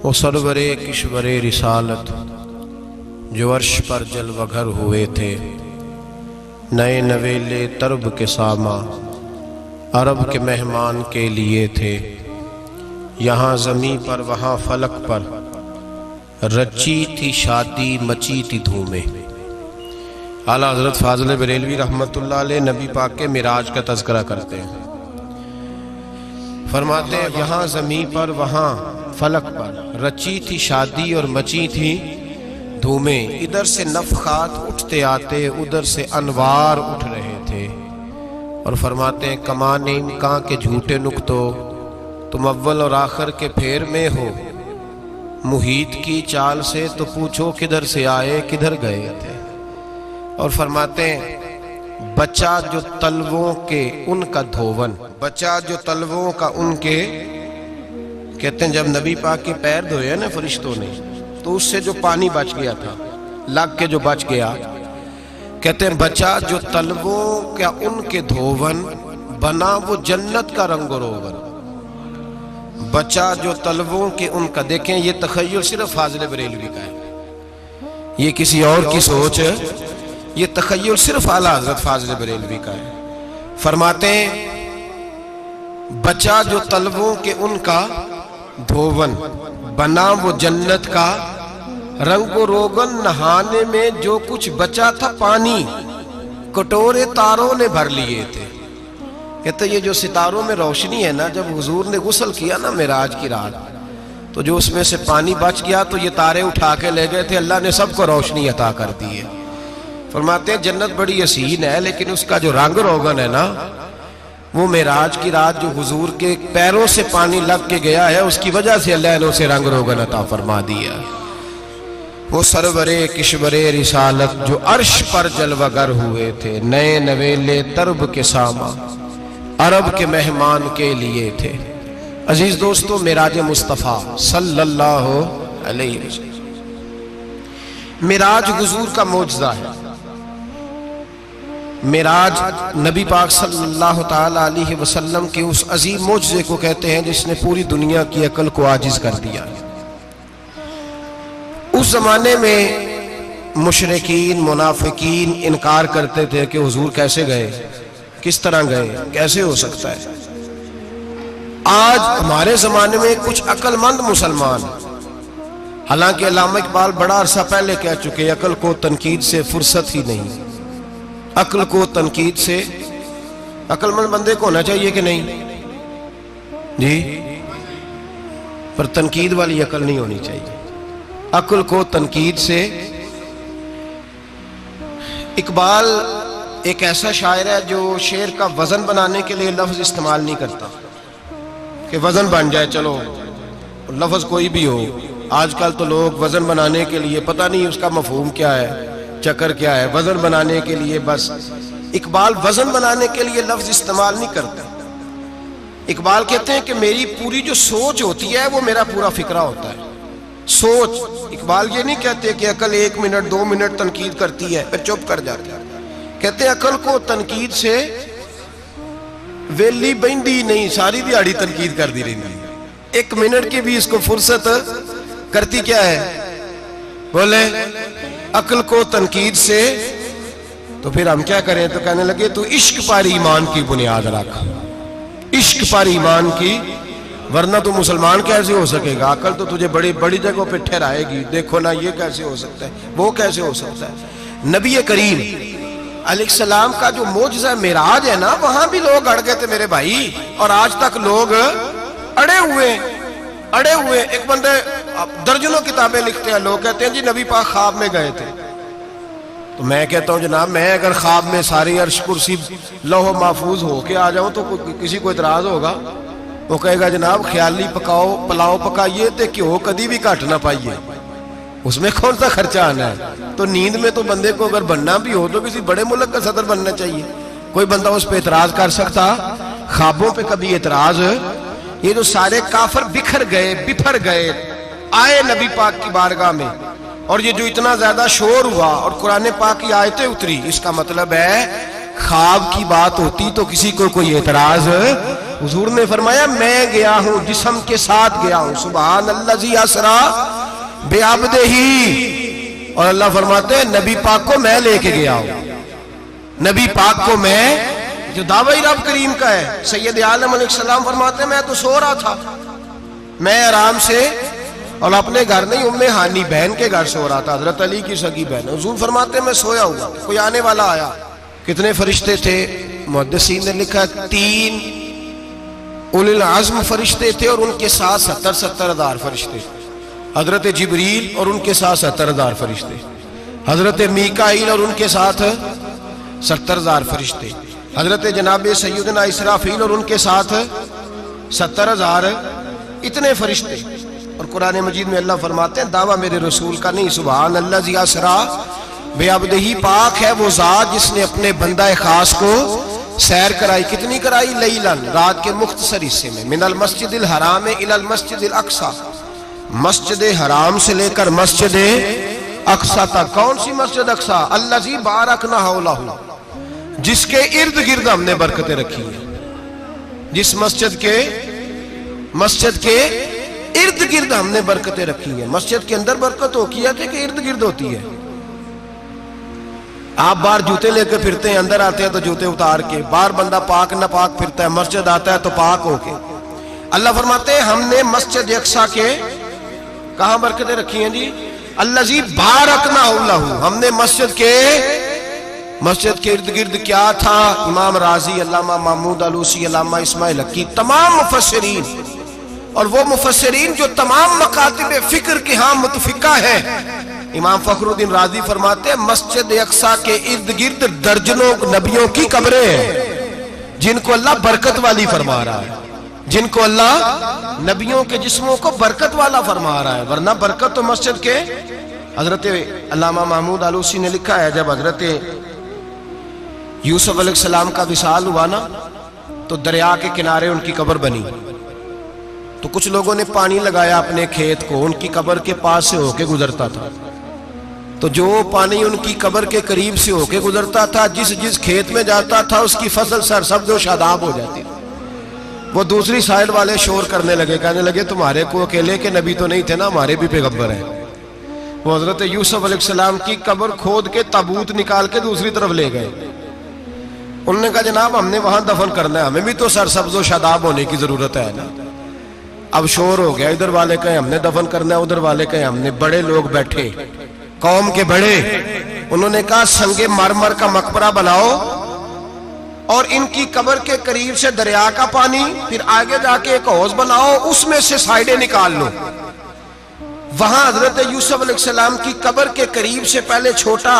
वो सरवरे किश्वरे रिसालत जो अर्श पर जलवगर हुए थे, नए नवेले तरब के सामा अरब के मेहमान के लिए थे। यहाँ ज़मीं पर वहाँ फलक पर रची थी शादी मची थी धूमें। आला हज़रत फाज़िल बरेलवी रहमतुल्लाह अलैह नबी पाक के मिराज का तज़किरा करते हैं। फरमाते हैं यहाँ ज़मीं पर वहाँ फलक पर रची थी शादी और मची थी धूमें। इधर से नफ़खात उठते आते, उधर से अनवार उठ रहे थे। और फरमाते हैं कमाने इम्कां के झूठे नुक्तो, तुम अव्वल और आखिर के फेर में हो। मुहीत की चाल से तो पूछो किधर से आए किधर गए थे। और फरमाते हैं बचा जो तलवों के उनका धोवन, बचा जो तलवों का उनके, कहते हैं जब नबी पाक के पैर धोए ना फरिश्तों ने, तो उससे जो पानी बच गया था, लग के जो बच गया, कहते हैं बचा जो तलवों का उनके धोवन, बना वो जन्नत का रंग रोगन। बचा जो तलवों के उनका, देखें ये तखय्युल सिर्फ फाज़िल बरेलवी का है, ये किसी और की सोच है, ये तखय्युल सिर्फ आला हज़रत फाज़िल बरेलवी का है। फरमाते हैं बचा जो तलवों के उनका धोवन, बना वो जन्नत का रंगो रोगन। नहाने में जो कुछ बचा था पानी, कटोरे तारों ने भर लिए थे। कहते ये जो सितारों में रोशनी है ना, जब हुजूर ने गुस्ल किया ना मिराज की रात, तो जो उसमें से पानी बच गया तो ये तारे उठा के ले गए थे, अल्लाह ने सबको रोशनी अता कर दी है। फरमाते हैं जन्नत बड़ी हसीन है, लेकिन उसका जो रंग रोगन है ना, वो मेराज की रात जो हुजूर के पैरों से पानी लग के गया है, उसकी वजह से अल्लाह ने उसे रंग रोगन अता फरमा दिया। वो सरवरे किश्वरे रिसालत जो अर्श पर जलवगर हुए थे, नए नवेले तरब के सामा अरब के मेहमान के लिए थे। अजीज दोस्तों, मिराज मुस्तफ़ा सल्लल्लाहु अलैहि वसल्लम मिराज हुजूर का मौजज़ा है। मिराज नबी पाक सल्लल्लाहु ताला अलैहि वसल्लम के उस अजीम मौजज़े को कहते हैं जिसने पूरी दुनिया की अकल को आजिज़ कर दिया। उस जमाने में मुशरिकीन मुनाफिकीन इनकार करते थे कि हुजूर कैसे गए, किस तरह गए, कैसे हो सकता है। आज हमारे जमाने में कुछ अक्लमंद मुसलमान, हालांकि अल्लामा इकबाल बड़ा अरसा पहले कह चुके, अकल को तनकीद से फुर्सत ही नहीं। अक्ल को तनकीद से, अक्लमंद बंदे को होना चाहिए कि नहीं जी, पर तनकीद वाली अकल नहीं होनी चाहिए। अक्ल को तनकीद से। इकबाल एक ऐसा शायर है जो शेर का वजन बनाने के लिए लफ्ज इस्तेमाल नहीं करता कि वजन बन जाए, चलो लफ्ज कोई भी हो। आजकल तो लोग वजन बनाने के लिए पता नहीं उसका मफहूम क्या है, चक्कर क्या है, वजन बनाने के लिए बस। इकबाल वजन बनाने के लिए लफ्ज इस्तेमाल नहीं करता। इकबाल कहते हैं कि मेरी पूरी जो सोच होती है वो मेरा पूरा फिक्रा होता है। सोच, इकबाल ये नहीं कहते कि अकल 1 मिनट 2 मिनट तनकीद करती है फिर चुप कर जाती है। कहते हैं अकल को तनकीद से वेली बंदी नहीं, सारी दिहाड़ी तनकीद कर दी रहती, 1 मिनट की भी इसको फुर्सत करती क्या है, बोले अकल को तनकीद से। तो फिर हम क्या करें, तो कहने लगे तू इश्क पर ईमान की बुनियाद रख, इश्क पर ईमान की, वरना तो मुसलमान कैसे हो सकेगा। अकल तो तुझे बड़ी बड़ी जगहों पे ठहराएगी, देखो ना ये कैसे हो सकता है, वो कैसे हो सकता है। नबी करीम अलैहिस्सलाम का जो मौजज़ा मिराज है ना, वहां भी लोग अड़ गए थे मेरे भाई, और आज तक लोग अड़े हुए। एक बंदे दर्जनों किताबें लिखते हैं, लोग कहते हैं जी नबी पाक ख्वाब में गए थे। तो मैं कहता हूं जनाब, मैं अगर ख्वाब में सारी अर्श कुर्सी लौह महफूज होके आ जाऊं तो किसी को इतराज होगा? वो कहेगा जनाब ख्याली पकाओ पुलाव पकाइए तो घ्यो कभी भी घट ना पाइए, उसमें कौन सा खर्चा आना है। तो नींद में तो बंदे को अगर बनना भी हो तो किसी बड़े मुल्क का सदर बनना चाहिए। कोई बंदा उस पर इतराज कर सकता? ख्वाबों पे कभी इतराज? ये जो सारे काफर बिखर बिफर गए आए नबी पाक की बारगाह में, और ये जो इतना ज्यादा शोर हुआ और कुरान पाक की आयतें उतरी, इसका मतलब है ख्वाब की बात होती तो किसी को कोई एतराज हुजूर ने फरमाया मैं गया हूं, जिस्म के साथ गया हूं। सुभान अल्लाजी असरा बेअब्दिही। और अल्लाह फरमाते हैं नबी पाक को मैं लेके गया हूं, नबी पाक को मैं, जो दावा ही रब करीम का है। सैयद आलम अलैहिस्सलाम फरमाते हैं मैं तो सो रहा था, मैं आराम से, और अपने घर नहीं, उम्मे हानी बहन के घर सो रहा था, हजरत अली की सगी बहन। हुजूर फरमाते हैं मैं सोया हुआ, कोई आने वाला आया। कितने फरिश्ते थे? मुहद्दिसीन ने लिखा 3 उलिल आज़्म फरिश्ते थे और उनके साथ 70 हजार फरिश्ते। हजरत जिब्रील और उनके साथ 70 हजार फरिश्ते, हजरत मीकाईल और उनके साथ 70 हजार फरिश्ते, हजरत जनाब सैयदना इसराफील और उनके साथ 70 हजार, इतने फरिश्ते। और कुरान मजीद में अल्लाह फरमाते हैं दावा मेरे रसूल का नहीं। सुभान अल्लाह जी असरा बेअब्दिही। पाक है वो जात जिसने अपने बंदा खास को सैर कराई। कितनी कराई? लैलन, रात के मुख्तसर हिस्से में। मिनल मस्जिदिल हराम इलल मस्जिदिल अक्सा, मस्जिद हराम से लेकर मस्जिद अक्सा तक। कौन सी मस्जिद अक्सा? अल्लज़ी बारकना हौलहू, जिसके इर्द गिर्द हमने बरकतें रखी है। जिस मस्जिद के इर्द गिर्द हमने बरकतें रखी है। मस्जिद के अंदर बरकत होती है कि इर्द गिर्द होती है? आप बाहर जूते लेकर फिरते हैं, अंदर आते हैं तो जूते उतार के। बाहर बंदा पाक ना पाक फिरता है, मस्जिद आता है तो पाक होके। अल्लाह फरमाते हैं हमने मस्जिद अक्सा के कहां बरकतें रखी हैं जी? अल्लज़ी बारकना हौलहू, हमने मस्जिद के इर्द गिर्द क्या था? इमाम राजी, अल्लामा महमूद आलूसी, अल्लामा इस्माइल हक्की, तमाम मुफस्सिरीन, और वो मुफस्सिरीन जो तमाम मकातिब फिक्र के यहाँ मुतफिका है। इमाम फखरुद्दीन राजी फरमाते हैं मस्जिद अक्सा के इर्द गिर्द दर्जनों नबियों की कब्रें हैं जिनको अल्लाह बरकत वाली फरमा रहा है, जिनको अल्लाह नबियों के जिस्मों को बरकत वाला फरमा रहा है। वरना बरकत तो मस्जिद के, हजरत अल्लामा महमूद आलूसी ने लिखा है जब हजरत यूसुफ अलैहिस्सलाम का विसाल हुआ ना, तो दरिया के किनारे उनकी कब्र बनी। तो कुछ लोगों ने पानी लगाया अपने खेत को, उनकी कब्र के पास से होके गुजरता था। तो जो पानी उनकी कब्र के करीब से होके गुजरता था, जिस खेत में जाता था उसकी फसल सरसब्ज और शादाब हो जाती थी। वो दूसरी साइड वाले शोर करने लगे, कहने लगे तुम्हारे को अकेले के नबी तो नहीं थे ना, हमारे भी पैगंबर हैं। वो हजरत यूसुफ अलैहिस्सलाम की कब्र खोद के ताबूत निकाल के दूसरी तरफ ले गए। उन्होंने कहा जनाब हमने वहां दफन करना है, हमें भी तो सरसब्ज और शादाब होने की जरूरत है ना। अब शोर हो गया, इधर वाले कहे हमने दफन करना है, उधर वाले कहे हमने। बड़े लोग बैठे, कौम के बड़े, उन्होंने कहा संगे मरमर का मकबरा बनाओ और इनकी कब्र के करीब से दरिया का पानी, फिर आगे जाके एक हौज बनाओ, उसमें से साइडें निकाल लो। वहां हजरत यूसुफ अलैहिस्सलाम की कब्र के करीब से पहले छोटा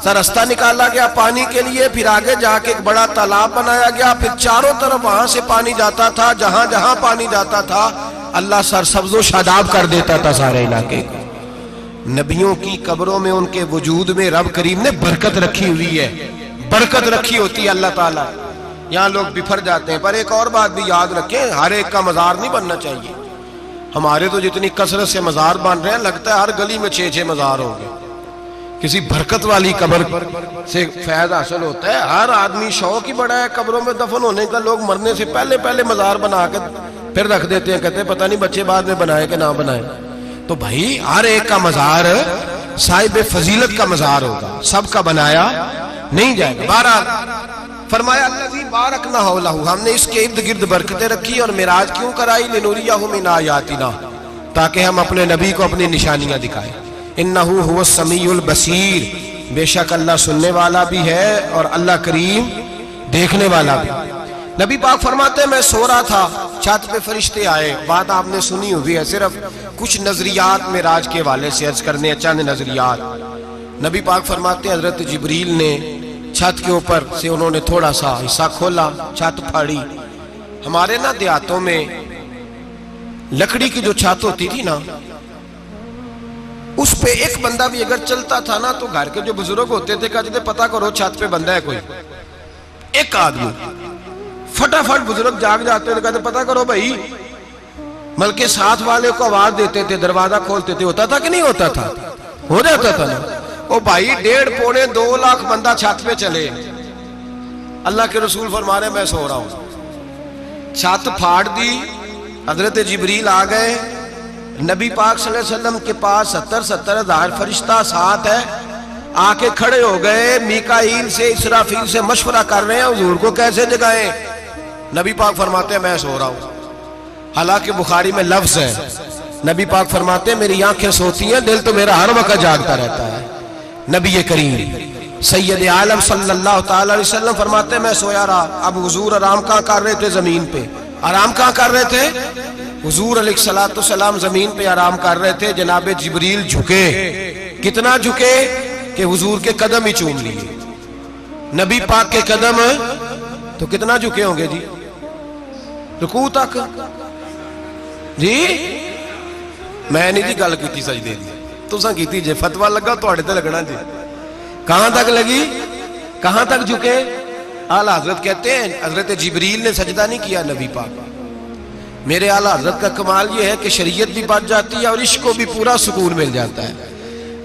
सा रास्ता निकाला गया पानी के लिए, फिर आगे जाके एक बड़ा तालाब बनाया गया, फिर चारों तरफ वहां से पानी जाता था। जहां जहां पानी जाता था अल्लाह सरसब्ज़ो शादाब कर देता था सारे इलाके को। नबियों की कब्रों में, उनके वजूद में रब करीम ने बरकत रखी हुई है, बरकत रखी होती है अल्लाह ताला। यहाँ लोग बिफर जाते हैं। पर एक और बात भी याद रखें, हर एक का मजार नहीं बनना चाहिए। हमारे तो जितनी कसरत से मजार बन रहे हैं, लगता है हर गली में 6-6 मजार होंगे। किसी बरकत वाली कब्र से फैज़ हासिल होता है। हर आदमी शौक ही बड़ा है कब्रों में दफन होने का। लोग मरने से पहले पहले मजार बना के फिर रख देते हैं, कहते हैं पता नहीं बच्चे बाद में बनाए कि ना बनाए। तो भाई हर एक का मजार साहिब फजीलत का मजार होगा, सबका बनाया नहीं जाएगा। बहरहाल फरमाया अल्लज़ी बारकना हौलहू, हमने इसके इर्द गिर्द बरकतें रखी। और मिराज क्यों कराई? लिनुरियहु मिन आयातिना, ताकि हम अपने नबी को अपनी निशानियां दिखाएं। इन्नहु हुवस समीउल बसीर, बेशक अल्लाह सुनने वाला भी है और अल्लाह करीम देखने वाला भी। नबी पाक फरमाते हैं मैं सो रहा था, छत पे फरिश्ते आए। बात आपने सुनी हुई है, सिर्फ कुछ नजरियात में राज के हवाले से अर्ज करने हैं, चंद नजरियात। नबी पाक फरमाते हैं हजरत जिब्रील ने छत के ऊपर से उन्होंने थोड़ा सा हिस्सा खोला, छत फाड़ी। हमारे ना देहातों में लकड़ी की जो छत होती थी ना, उस पे एक बंदा भी अगर चलता था ना, तो घर के जो बुजुर्ग होते थे कहते थे पता करो छत पे बंदा है कोई। एक आदमी फटाफट बुजुर्ग जाग जाते थे, कहते पता करो भाई। बल्कि साथ वाले को आवाज देते थे, दरवाजा खोलते थे। होता था कि नहीं होता था? हो जाता था ना। ओ भाई 1.5-2 लाख बंदा छत पे चले, अल्लाह के रसूल फरमा रहे मैं सो रहा हूं। छत फाड़ दी, हजरत जिब्रील आ गए। नबी पाक सल्लल्लाहु अलैहि वसल्लम के पास 70-70 हज़ार फरिश्ता साथ है, आके खड़े हो गए। मीकाईल से इसराफील से मशवरा कर रहे हैं हुजूर को कैसे जगाएं। नबी पाक फरमाते हैं मैं सो रहा हूं। हालांकि बुखारी में लफ्ज है, नबी पाक फरमाते हैं मेरी आंखें सोती हैं, दिल तो मेरा हर वक्त जागता रहता है। नबी करीम सैयद आलम सल्लल्लाहु अलैहि वसल्लम फरमाते हैं मैं सोया रहा। अब हुजूर आराम कहाँ कर रहे थे? जमीन पे। आराम कहाँ कर रहे थे? हुजूर अलैहिस्सलाम जमीन पे आराम कर रहे थे। जनाब जिब्रील झुके, कितना झुके कि हुजूर के कदम ही चूम लिए। नबी पाक के कदम तो कितना झुके होंगे जी, रुकू तक जी। मैं नहीं जी गल की सजदे दी, तुसा कीती जे, फतवा लगा तुहाडे ते लगना जी। कहां तक लगी, कहां तक झुके? आला हजरत कहते हैं हजरत जिब्रील ने सजदा नहीं किया नबी पाक। मेरे आला हजरत का कमाल ये है कि शरीयत भी बच जाती है और इश्क को भी पूरा सुकून मिल जाता है।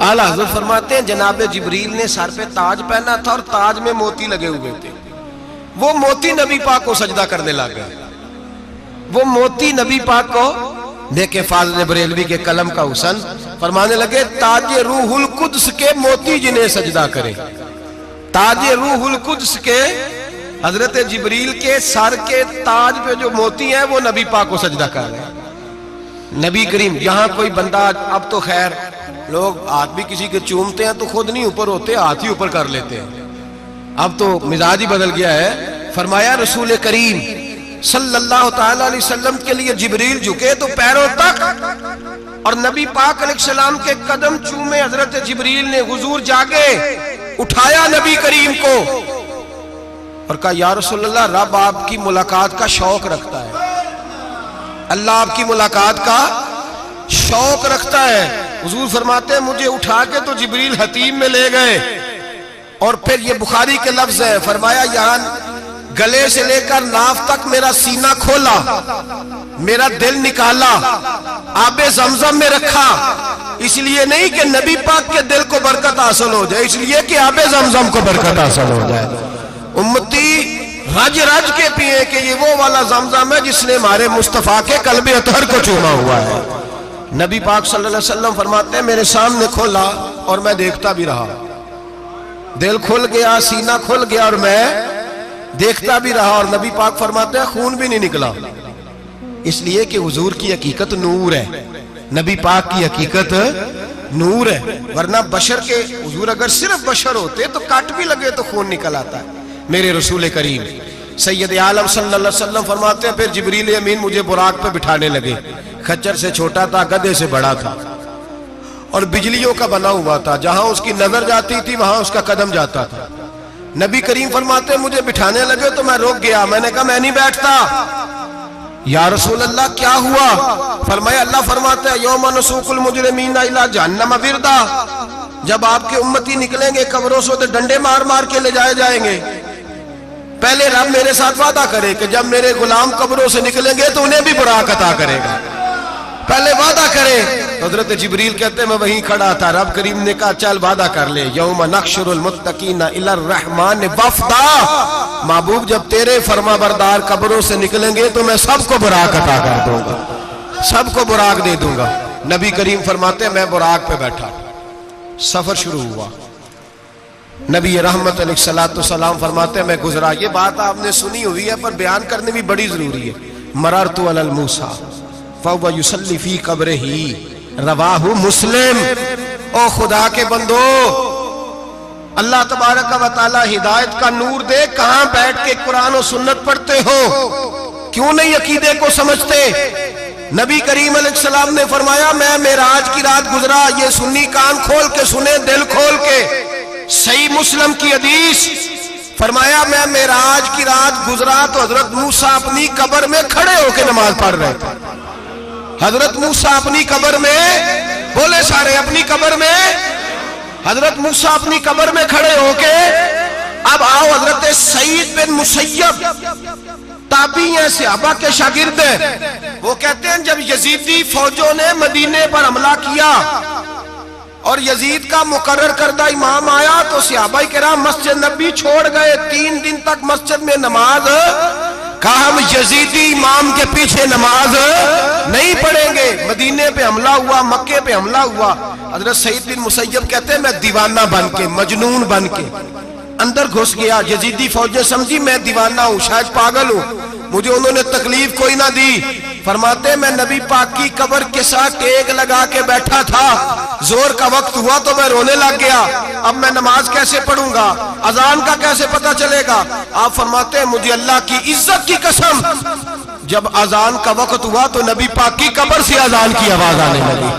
आला हजरत फरमाते हैं जनाब जिब्रील ने सर पे ताज पहना था और ताज में मोती लगे हुए थे। वो मोती नबी पाक को सजदा करने लग गए। वो मोती नबी पाक को देखे फाज़िल बरेलवी के कलम का हुसन फरमाने लगे ताजे रूहुल कुद्स के मोती जिन्हें सजदा करे। ताजे रूहुल कुद्स के हजरत जिब्रील के सर के ताज पे जो मोती है वो नबी पाक को सजदा कर रहे हैं। नबी करीम यहाँ कोई बंदा, अब तो खैर लोग हाथ भी किसी के चूमते हैं तो खुद नहीं ऊपर होते, हाथ ही ऊपर कर लेते हैं। अब तो मिजाज ही बदल गया है। फरमाया रसूल करीम सल्लल्लाहु ताला अलैहि वसल्लम के लिए जिब्रील झुके तो पैरों तक और नबी पाक अलैहिस्सलाम के कदम चूमे। हजरत जिब्रील ने हुजूर जागे, उठाया नबी करीम को और कहा या रसूलल्लाह, रब आपकी मुलाकात का शौक रखता है, अल्लाह आपकी मुलाकात का शौक रखता है। हुजूर फरमाते हैं मुझे उठा के तो जिब्रील हतीम में ले गए और फिर ये बुखारी के लफ्ज है, फरमाया यहां गले से लेकर नाफ तक मेरा सीना खोला, मेरा दिल निकाला, आबे ज़मज़म में रखा। इसलिए नहीं कि नबी पाक के दिल को बरकत हासिल हो जाए, इसलिए कि आबे ज़मज़म को बरकत हासिल हो जाए। उम्मती रज रज के पिए कि ये वो वाला ज़मज़म है जिसने हमारे मुस्तफ़ा के कल्बे अतहर को चूमा हुआ है। नबी पाक सल्लल्लाहु अलैहि वसल्लम फरमाते हैं मेरे सामने खोला और मैं देखता भी रहा। दिल खुल गया, सीना खुल गया और मैं देखता भी रहा। और नबी पाक फरमाते हैं खून भी नहीं निकला, इसलिए कि हुजूर की हकीकत नूर है, नबी पाक की हकीकत नूर है। वरना बशर के हुजूर अगर सिर्फ बशर होते तो काट भी लगे तो खून निकल आता है। मेरे रसूल करीम सैयद आलम सल्लल्लाहु अलैहि वसल्लम फरमाते हैं फिर जिब्रील अमीन मुझे बुराक पे बिठाने लगे। खच्चर से छोटा था, गधे से बड़ा था और बिजलियों का बना हुआ था। जहां उसकी नजर जाती थी वहां उसका कदम जाता था। नबी करीम फरमाते हैं मुझे बिठाने लगे तो मैं रुक गया। मैंने कहा मैं नहीं बैठता। या रसूल अल्लाह क्या हुआ? फरमाया अल्लाह फरमाता है यौम नसूकुल मुजरिमीना इला जहन्नम विरदा, जब आपके उम्मती निकलेंगे कब्रों से तो डंडे मार मार के ले जाए जाएंगे। पहले रब मेरे साथ वादा करे कि जब मेरे गुलाम कब्रों से निकलेंगे तो उन्हें भी बुराक अता करेगा, पहले वादा करे। हजरत जिब्रील कहते हैं मैं वहीं खड़ा था, रब करीम ने कहा चल वादा कर ले, यौम नहशुरुल मुत्तकीना इलर रहमान वफ्दा, महबूब जब तेरे फरमाबरदार कब्रों से निकलेंगे तो मैं सबको बुराक अता कर दूंगा, सबको बुराक दे दूंगा। नबी करीम फरमाते मैं बुराक पे बैठा, सफर शुरू हुआ। नबी रहमत अलैहिस्सलाम फरमाते मैं गुजरा। ये बात आपने सुनी हुई है पर बयान करनी भी बड़ी जरूरी है। मररतु अलल मूसा फहुव युसल्ली फी कब्रिही, रवाहु मुस्लिम। ओ खुदा के बंदो, अल्लाह तबारक व तआला हिदायत का नूर दे, कहां बैठ के कुरान और सुन्नत पढ़ते हो? क्यों नहीं अकीदे को समझते? नबी करीम अलैहिस्सलाम ने फरमाया मैं मेराज की रात गुजरा। ये सुन्नी कान खोल के सुने, दिल खोल के। सही मुस्लिम की हदीस, फरमाया मैं मेराज की रात गुजरा तो हजरत मूसा अपनी कब्र में खड़े होकर नमाज पढ़ रहे थे। हजरत मूसा अपनी कब्र में, बोले सारे अपनी कब्र में, हजरत मूसा अपनी कब्र में खड़े होके। अब आओ हजरत सईद बिन मुसय्यब ताबी हैं, सहाबा के शागिर्द हैं। वो कहते हैं जब यजीदी फौजों ने मदीने पर हमला किया और यजीद का मुकर्रर करदा इमाम आया तो सहाबा किराम मस्जिद नबी छोड़ गए। 3 दिन तक मस्जिद में नमाज कहा हम यजीदी इमाम के पीछे नमाज नहीं पढ़ेंगे। मदीने पे हमला हुआ, मक्के पे हमला हुआ। हजरत सईद बिन मुसय्यब कहते हैं मैं दीवाना बन के, मजनून बन के अंदर घुस गया। यजीदी फौजें समझी मैं दीवाना हूं, शायद पागल हूं, मुझे उन्होंने तकलीफ कोई ना दी। फरमाते मैं नबी पाक की कब्र के साथ टेक लगा के बैठा था, जोर का वक्त हुआ तो मैं रोने लग गया। अब मैं नमाज कैसे पढ़ूंगा, अजान का कैसे पता चलेगा। आप फरमाते हैं मुझे अल्लाह की इज्जत की कसम, जब अजान का वक्त हुआ तो नबी पाक की कब्र से अजान की आवाज आने लगी।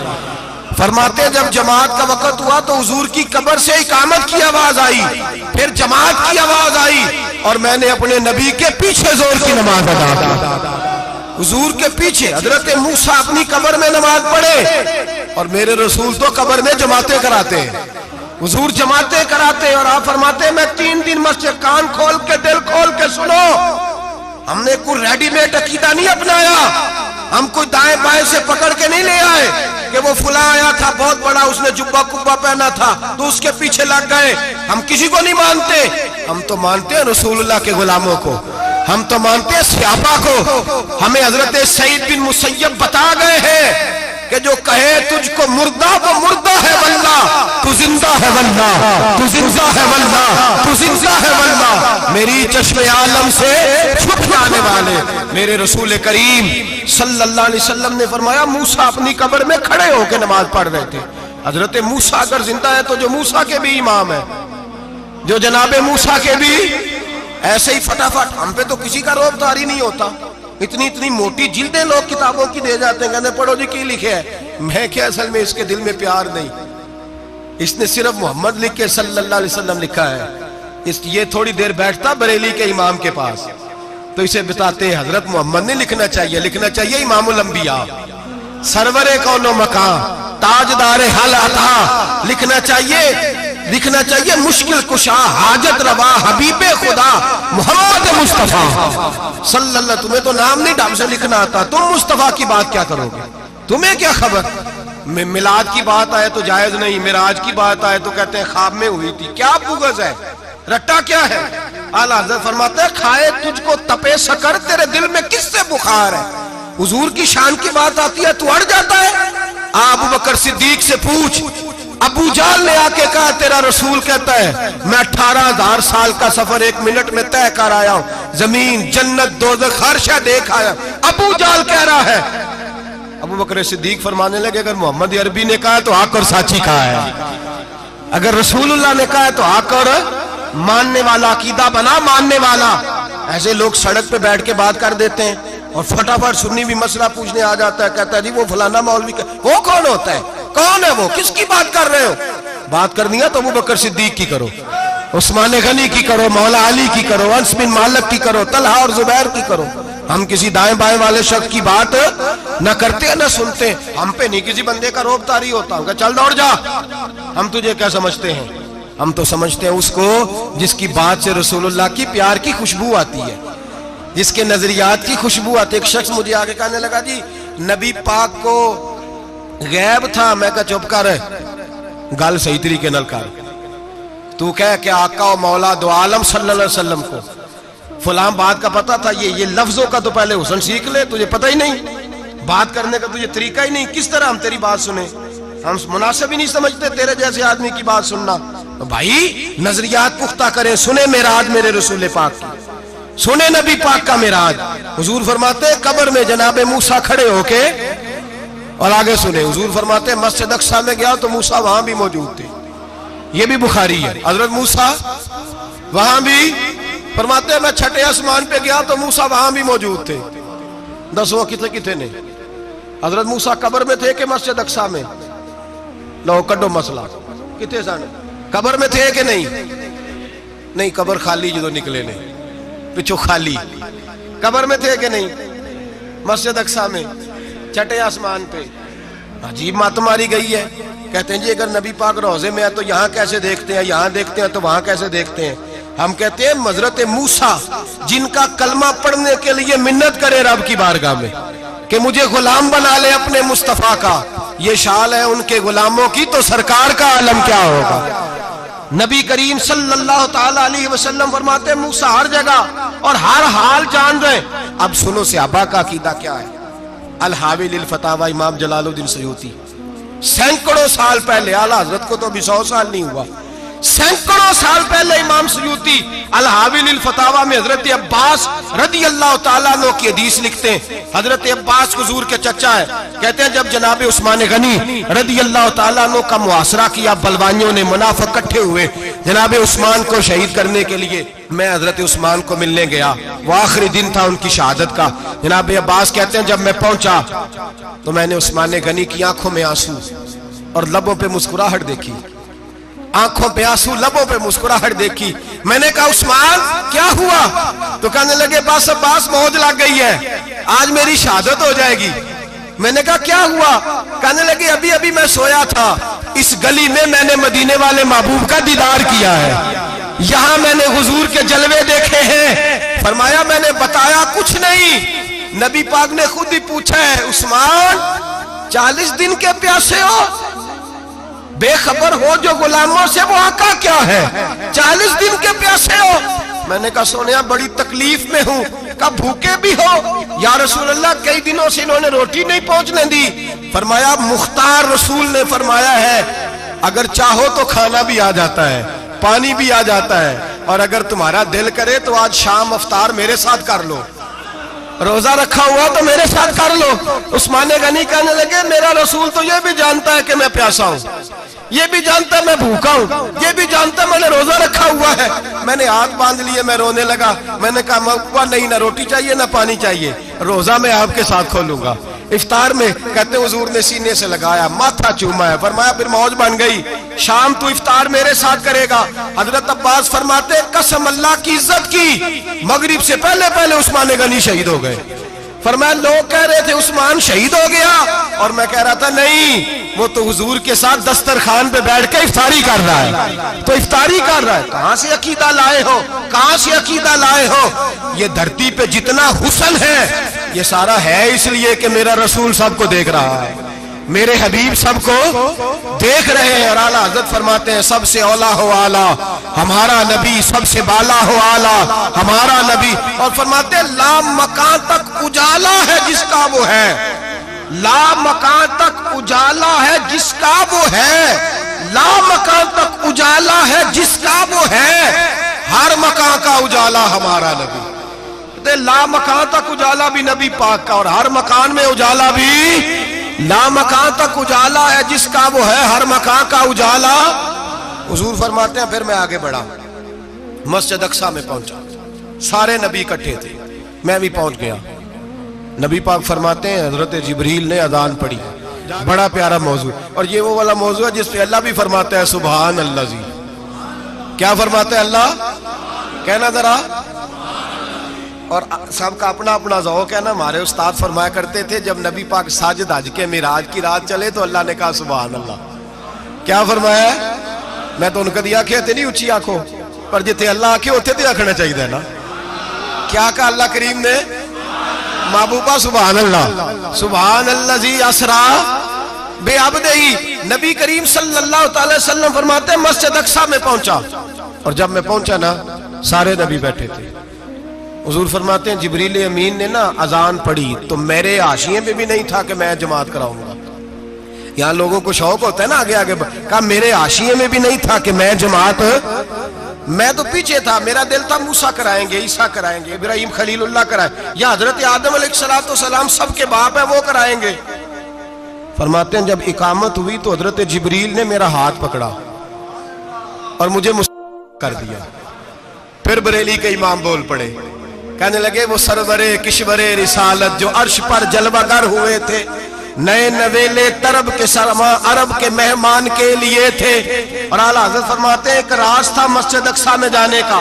फरमाते जब जमात का वक्त हुआ तो हुजूर की कब्र से इकामत की आवाज आई, फिर जमात की आवाज आई और मैंने अपने नबी के पीछे जोर की नमाज अदा की। हुजूर के पीछे हजरत मूसा अपनी कब्र में नमाज पढ़े और मेरे रसूल तो कब्र में जमातें कराते हैं। हुजूर जमातें कराते और आप फरमाते मैं 3 दिन मस्जिद, कान खोल के दिल खोल के सुनो, हमने कोई रेडीमेड अकीदा नहीं अपनाया, हम कोई दाएं बाएं से पकड़ के नहीं ले आए कि वो फुला आया था बहुत बड़ा, उसने जुब्बा कुब्बा पहना था तो उसके पीछे लग गए। हम किसी को नहीं मानते, हम तो मानते हैं रसूलुल्लाह के गुलामों को, हम तो मानते हैं सहाबा को। हमें हजरत सईद बिन मुसय्यब बता गए हैं कि जो कहे तुझको मुर्दा वो मुर्दा है वल्ला, तू जिंदा है वल्ला, तू जिंदा है वल्ला, तू जिंदा है वल्ला। मेरी चश्मे आलम से छुप जाने वाले मेरे रसूल करीम सल्लल्लाहु अलैहि वसल्लम ने फरमाया मूसा अपनी कब्र में खड़े होकर नमाज पढ़ रहे थे। हजरत मूसा अगर जिंदा है तो जो मूसा के भी इमाम है, जो जनाबे मूसा के भी ऐसे ही फटाफट। हम पे तो किसी का रोबदारी नहीं होता, इतनी इतनी मोटी जिल्दें लोग किताबों की दे जाते हैं, कहते पढ़ो जी की लिखे है। मैं क्या, असल में इसके दिल में प्यार नहीं, इसने सिर्फ मोहम्मद लिख के सल्लल्लाहु अलैहि वसल्लम लिखा है। ये थोड़ी देर बैठता बरेली के इमाम के पास तो इसे बताते हैं हजरत मोहम्मद ने लिखना चाहिए, लिखना चाहिए इमामुल अंबिया, सरवरे कौनो मकान, ताजदार हल अता, लिखना चाहिए मुश्किल कुशा, हाजत रवा, हबीबे खुदा मोहम्मद मुस्तफा सल्लल्लाहु। तुम्हें तो नाम नहीं ढंग से लिखना आता, तुम मुस्तफा की बात क्या करोगे, तुम्हें क्या खबर। मिलाद की बात आए तो जायज नहीं, मिराज की बात आए तो कहते हैं ख्वाब में हुई थी। क्या बुगज है, रट्टा क्या है। आला हज़रत फरमाते हैं खाए तुझको तपे शकर, तेरे दिल में किससे बुखार है। हुजूर की शान की बात आती है तू अड़ जाता है। अबू बकर सिद्दीक से पूछ, अबू जाल ने आके कहा तेरा रसूल कहता है मैं 18,000 साल का सफर 1 मिनट में तय कर आया हूं, जमीन जन्नत दोज़ख हर शय देख आया। अबू जाल कह रहा है। अबू बकर सिद्दीक फरमाने लगे अगर मोहम्मद अरबी ने कहा है तो आकर साची कहा है, अगर रसूलुल्लाह ने कहा है तो आकर मानने वाला, अकीदा बना मानने वाला। ऐसे लोग सड़क पे बैठ के बात कर देते हैं और फटाफट सुन्नी भी मसला पूछने आ जाता है, कहता है जी वो फलाना मौलवी का, वो कौन होता है, कौन है वो, किसकी बात कर रहे हो। बात करनी है तो अबू बकर सिद्दीक की करो, उस्मान गनी की करो, मौला अली की करो, अंस बिन मालिक की करो, तलहा और जुबैर की करो। हम किसी दाएं बाएं वाले शख्स की बात न करते न सुनते। हम पे नहीं किसी बंदे का रोबतारी होता, उनका चल दौड़ जा, हम तुझे क्या समझते हैं। हम तो समझते हैं उसको जिसकी बात से रसूलुल्लाह की प्यार की खुशबू आती है, जिसके नजरियात की खुशबू आती है। एक शख्स मुझे आगे कहने लगा जी नबी पाक को गैब था। मैं कहा चुप कर, गल सही तरीके नाल कर। तू कह के आका और मौला दो आलम सल्लल्लाहु अलैहि वसल्लम को फलां बात का पता था, ये लफ्जों का तो पहले हुसन सीख ले, तुझे पता ही नहीं, बात करने का तुझे तरीका ही नहीं, किस तरह हम तेरी बात सुने। हम मुनासिब ही नहीं समझते तेरे जैसे आदमी की बात सुनना। तो भाई नजरियात पुख्ता करें, सुने मेराज मेरे रसूल पाक की, सुने नबी पाक का मेराज। हुजूर फरमाते कब्र में जनाबे मूसा खड़े होके, और आगे सुने हुजूर फरमाते मस्जिद अक्सा में गया तो मूसा वहां भी मौजूद थे। ये भी बुखारी है। हजरत मूसा वहां भी फरमाते मैं छठे आसमान पे गया तो मूसा वहां भी मौजूद थे। दसों किथे ने हजरत मूसा कब्र में थे कि मस्जिद अक्सा में, लो कड्डो मसला, किथे सन, कब्र में थे कि नहीं, नहीं कब्र खाली जो निकले ने पिछो खाली, कब्र में थे कि नहीं, मस्जिद अक्सा में छठे आसमान पे। अजीब मात मारी गई है। कहते हैं जी अगर नबी पाक रोजे में है तो यहाँ कैसे देखते हैं, यहाँ देखते हैं तो वहां कैसे देखते हैं। हम कहते हैं हजरत मूसा जिनका कलमा पढ़ने के लिए मिन्नत करे रब की बारगाह में कि मुझे गुलाम बना ले अपने मुस्तफा का, ये शाल है उनके गुलामों की, तो सरकार का आलम क्या होगा। नबी करीम सल्लल्लाहु ताला अलैहि वसल्लम फरमाते मूसा हर जगह और हर हाल जान रहे। अब सुनो सहाबा का अकीदा क्या है। अल हावी लिल फतावा इमाम जलालुद्दीन सयूती, सैकड़ों साल पहले, आला हजरत को तो अभी 100 साल नहीं हुआ, सैकड़ों साल पहले इमाम सयूती अल हावी लिल फतावा में हजरत अब्बास रदी अल्लाह ताला अन्हु की हदीस लिखते हैं। हजरत अब्बास हुजूर के चचा है। कहते हैं जब जनाब उस्मान गनी रदी अल्लाह ताला अन्हु का मुआसरा किया, बलवानियों ने मुनाफिक इकट्ठे हुए जनाब उस्मान को शहीद करने के लिए, मैं हजरत उस्मान को मिलने गया। वो आखिरी दिन था उनकी शहादत का। जनाब अब्बास कहते हैं जब मैं पहुंचा तो मैंने उस्मान गनी की आंखों में आंसू और लबों पे मुस्कुराहट देखी, आंखों पे आंसू लबों पे मुस्कुराहट देखी। मैंने कहा उस्मान क्या हुआ? तो कहने लगे बस अब्बास मौज लग गई है, आज मेरी शहादत हो जाएगी। मैंने कहा क्या हुआ? कहने लगे अभी अभी मैं सोया था, इस गली में मैंने मदीने वाले महबूब का दीदार किया है, यहाँ मैंने हुजूर के जलवे देखे हैं। फरमाया मैंने बताया कुछ नहीं। नबी पाक ने खुद ही पूछा है उस्मान 40 दिन के प्यासे हो, बेखबर हो जो गुलामों से, वो आका क्या है? 40 दिन के प्यासे हो। मैंने कहा सोनिया बड़ी तकलीफ में हूँ। कहा भूखे भी हो? या रसूल अल्लाह कई दिनों से इन्होंने रोटी नहीं पहुंचने दी। फरमाया मुख्तार रसूल ने फरमाया है अगर चाहो तो खाना भी आ जाता है, पानी भी आ जाता है, और अगर तुम्हारा दिल करे तो आज शाम अफ्तार मेरे साथ कर लो, रोजा रखा हुआ तो मेरे साथ कर लो। उस्मान गनी कहने लगे मेरा रसूल तो ये भी जानता है कि मैं प्यासा हूँ, ये भी जानता है मैं भूखा हूँ, ये भी जानता है मैंने रोजा रखा हुआ है। मैंने हाथ बांध लिए, मैं रोने लगा। मैंने कहा मौका नहीं, ना रोटी चाहिए ना पानी चाहिए, रोजा मैं आपके साथ खोलूंगा। इफ्तार में कहते हुजूर ने सीने से लगाया, माथा चूमा है, फरमाया फिर मौज बन गई, शाम तू इफ्तार मेरे साथ करेगा। हजरत अब्बास फरमाते कसम अल्लाह की इज्जत की, मगरिब से पहले पहले उस्मान गनी शहीद हो गए। फरमाया लोग कह रहे थे उस्मान शहीद हो गया, और मैं कह रहा था नहीं, वो तो हुजूर के साथ दस्तरखान पे बैठ के इफ्तारी कर रहा है। तो इफ्तारी कर रहा है, कहां से अकीदा लाए हो, कहां से अकीदा लाए हो? ये धरती पे जितना हुस्न है ये सारा है इसलिए कि मेरा रसूल सबको देख रहा है, मेरे हबीब सबको देख रहे हैं। और आला हजरत फरमाते हैं सबसे औला हो आला हमारा नबी, सबसे बाला हो आला हमारा नबी। और फरमाते हैं ला मकान तक उजाला है जिसका वो है, ला मकान तक उजाला है जिसका वो है, ला मकान तक उजाला है जिसका वो है, हर मकान का उजाला हमारा नबी। ला मकान तक उजाला भी नबी पाक का, और हर मकान में उजाला भी ला मकान तक उजाला है जिसका वो है, हर मकान का उजाला। हुजूर फरमाते हैं फिर मैं आगे बढ़ा, मस्जिद अक्सा में पहुंचा, सारे नबी इकट्ठे थे, मैं भी पहुंच गया। नबी पाक फरमाते हैं हजरत जिब्रील ने अजान पढ़ी, बड़ा प्यारा मौजू, और ये वो वाला मौजू है जिसपे अल्लाह भी फरमाता है सुभान अल्लाह जी। क्या फरमाते हैं अल्लाह? कहना जरा। और सबका अपना अपना ज़ौक़ है ना। हमारे उस्ताद फरमाया करते थे जब नबी पाक साजिद हज के मिराज की रात चले तो अल्लाह ने कहा सुभान अल्लाह। क्या फरमाया? मैं तो उनका दिया आखे नहीं उची आखो, पर जिथे अल्लाह आखे उथे तो आखना चाहिए ना। क्या कहा अल्लाह करीम ने? महबूबा सुभान अल्लाह, सुभान अल्लाह जी असरा बेअब्दिही। नबी करीम सल्लल्लाहु अलैहि वसल्लम फरमाते मस्जिद अक्सा में पहुंचा, और जब मैं पहुंचा ना सारे नबी बैठे थे। हुजूर फरमाते हैं जिब्रील अमीन ने ना अजान पढ़ी तो मेरे हाशिए में भी नहीं था कि मैं जमात कराऊंगा। यहाँ लोगों को शौक होता है ना आगे आगे, कहा मेरे हाशिए में भी नहीं था कि मैं जमात, मैं तो पीछे था, मेरा दिल था मूसा कराएंगे, ईसा कराएंगे, इब्राहिम खलीलुल्लाह कराए, या हजरत आदम अलैहिस्सलाम सबके बाप है वो कराएंगे। फरमाते हैं जब इकामत हुई तो हजरत जिब्रील ने मेरा हाथ पकड़ा और मुझे कर दिया। फिर बरेली के इमाम बोल पड़े, कहने लगे वो सरवरे किश्वरे रिसालत जो अर्श पर जलवागर हुए थे, नए नवेले तरब के सरमा अरब के मेहमान के लिए थे। और आला हज़रत फरमाते हैं एक राज था मस्जिद अक्सा में जाने का,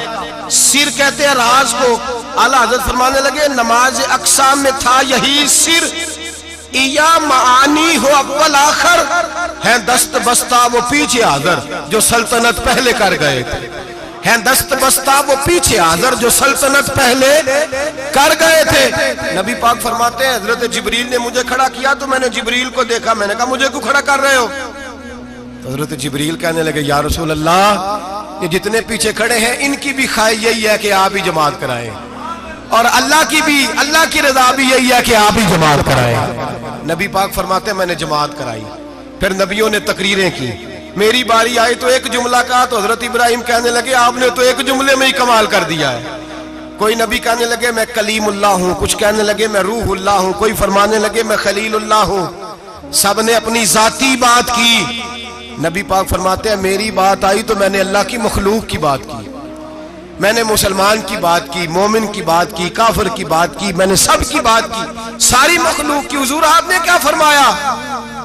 सिर कहते हैं राज को। आला हज़रत फरमाने लगे नमाज अक्सा में था यही सिर, इया मानी हो अव्वल आखिर है दस्त बस्ता वो पीछे हाज़िर जो सल्तनत पहले कर गए थे, है दस्त बस्ता वो पीछे हाज़िर जो सल्तनत पहले कर गए थे। नबी पाक फरमाते हैं हजरत जिब्रील ने मुझे खड़ा किया तो मैंने जिब्रील को देखा, मैंने कहा मुझे क्यों खड़ा कर रहे हो? तो हजरत जिब्रील कहने लगे या रसूल अल्लाह ये जितने पीछे खड़े हैं इनकी भी ख्वाहिश यही है कि आप ही जमात कराएं, और अल्लाह की रजा भी यही है कि आप ही जमात कराएं। नबी पाक फरमाते मैंने जमात कराई, फिर नबियों ने तकरीरें की, मेरी बारी आई तो एक जुमला कहा तो हजरत इब्राहिम कहने लगे आपने तो एक जुमले में ही कमाल कर दिया है। कोई नबी कहने लगे मैं कलीमुल्लाह हूं, कुछ कहने लगे मैं रूहुल्लाह हूं, कोई फरमाने लगे मैं खलीलुल्लाह हूं। सब ने अपनी जाती बात की। नबी पाक फरमाते हैं मेरी बात आई तो मैंने अल्लाह की मखलूक की बात की, मैंने मुसलमान की बात की, मोमिन की बात की, काफिर की बात की, मैंने सब की बात की, सारी मखलूक की। हुजूर आपने क्या फरमाया?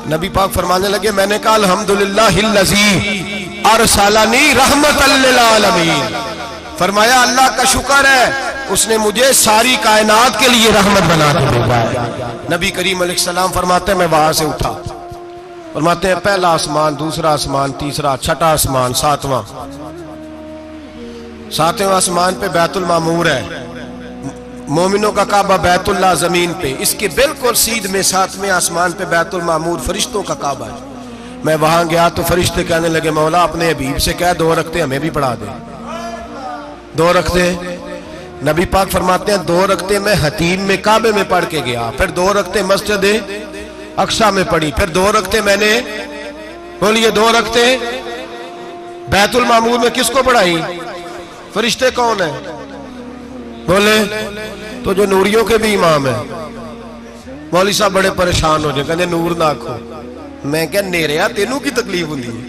नबी पाक फरमाने लगे मैंने कहा अल्हम्दुलिल्लाहिल्लज़ी अरसलनी रहमतल लिल आलमीन। फरमाया अल्लाह का शुक्र है उसने मुझे सारी कायनात के लिए रहमत बना के भेजा है। नबी करीम अलैहिस्सलाम फरमाते हैं मैं वहां से उठा, फरमाते हैं पहला आसमान, दूसरा आसमान, तीसरा, छठा आसमान, सातवें आसमान पे बैतुल मामूर है, मोमिनों का काबा बैतुल्लाह जमीन पे, इसके बिल्कुल सीध में सातवें आसमान पे बैतुल मामूर फरिश्तों का काबा है। मैं वहां गया तो फरिश्ते कहने लगे मौला अपने हबीब से कह 2 रखते हमें भी पढ़ा दे। 2 रखते नबी पाक फरमाते हैं 2 रखते मैं हतीम में काबे में पढ़ के गया, फिर 2 रखते मस्जिद अक्सा में पढ़ी, फिर 2 रखते मैंने बोलिए 2 रखते बैतुल मामूर में किसको पढ़ाई? फरिश्ते कौन है बोले? तो जो नूरियों के भी इमाम है। मौलवी साहब बड़े परेशान हो जाए, कहते नूर ना आखो। मैं क्या नेरिया तेनू की तकलीफ होती है?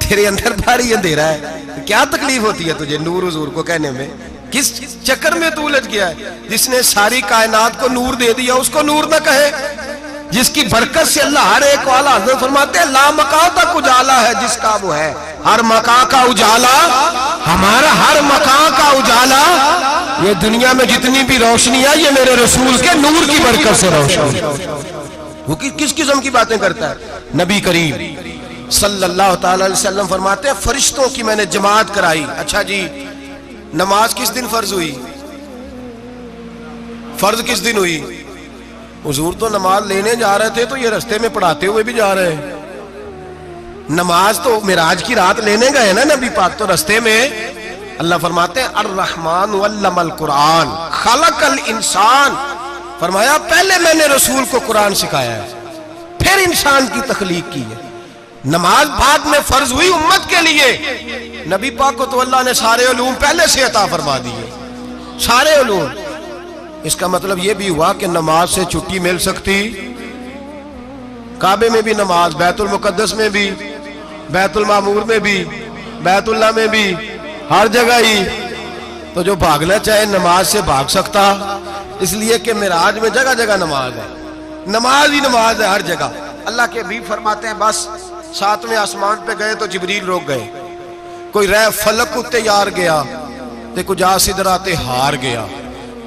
तेरे अंदर भारी अंधेरा है, क्या तकलीफ होती है तुझे नूर हुजूर को कहने में? किस चक्कर में तू उलझ गया है? जिसने सारी कायनात को नूर दे दिया उसको नूर ना कहे? जिसकी बरकत से अल्लाह हर एक वाला, हज़रत फरमाते हैं ला मका तक उजाला है जिसका वो है, हर मका का उजाला हमारा, हर मका का उजाला। ये दुनिया में जितनी भी रोशनी है ये मेरे रसूल के नूर की बरकत से रोशनी। वो किस किस्म की बातें करता है? नबी करीम सल्लल्लाहु अलैहि वसल्लम फरमाते हैं फरिश्तों की मैंने जमात कराई। अच्छा जी, नमाज किस दिन फर्ज हुई? फर्ज किस दिन हुई? हुजूर तो नमाज लेने जा रहे थे तो ये रास्ते में पढ़ाते हुए भी जा रहे हैं। नमाज तो मिराज की रात लेने गए ना नबी पाक, तो रास्ते में अल्लाह फरमाते हैं अर्रहमान वल्लमल कुरान खलकल इंसान। फरमाया पहले मैंने रसूल को कुरान सिखाया है, फिर इंसान की तख्लीक की है। नमाज बाद में फर्ज हुई उम्मत के लिए। नबी पाक को तो अल्लाह ने सारे उलूम पहले से अता फरमा दिए, सारे उलूम। इसका मतलब यह भी हुआ कि नमाज से छुट्टी मिल सकती, काबे में भी नमाज, बैतुल मुकद्दस में भी, बैतुल मामूर में भी, बैतुल्लाह में भी, हर जगह ही। तो जो भागना चाहे नमाज से भाग सकता, इसलिए कि मिराज में जगह जगह नमाज है, नमाज ही नमाज है हर जगह। अल्लाह के भी फरमाते हैं बस 7वें आसमान पे गए तो जिब्रील रोक गए, कोई रह फलक उत्ते यार गया ते कुछ आ सिदरा ते हार गया,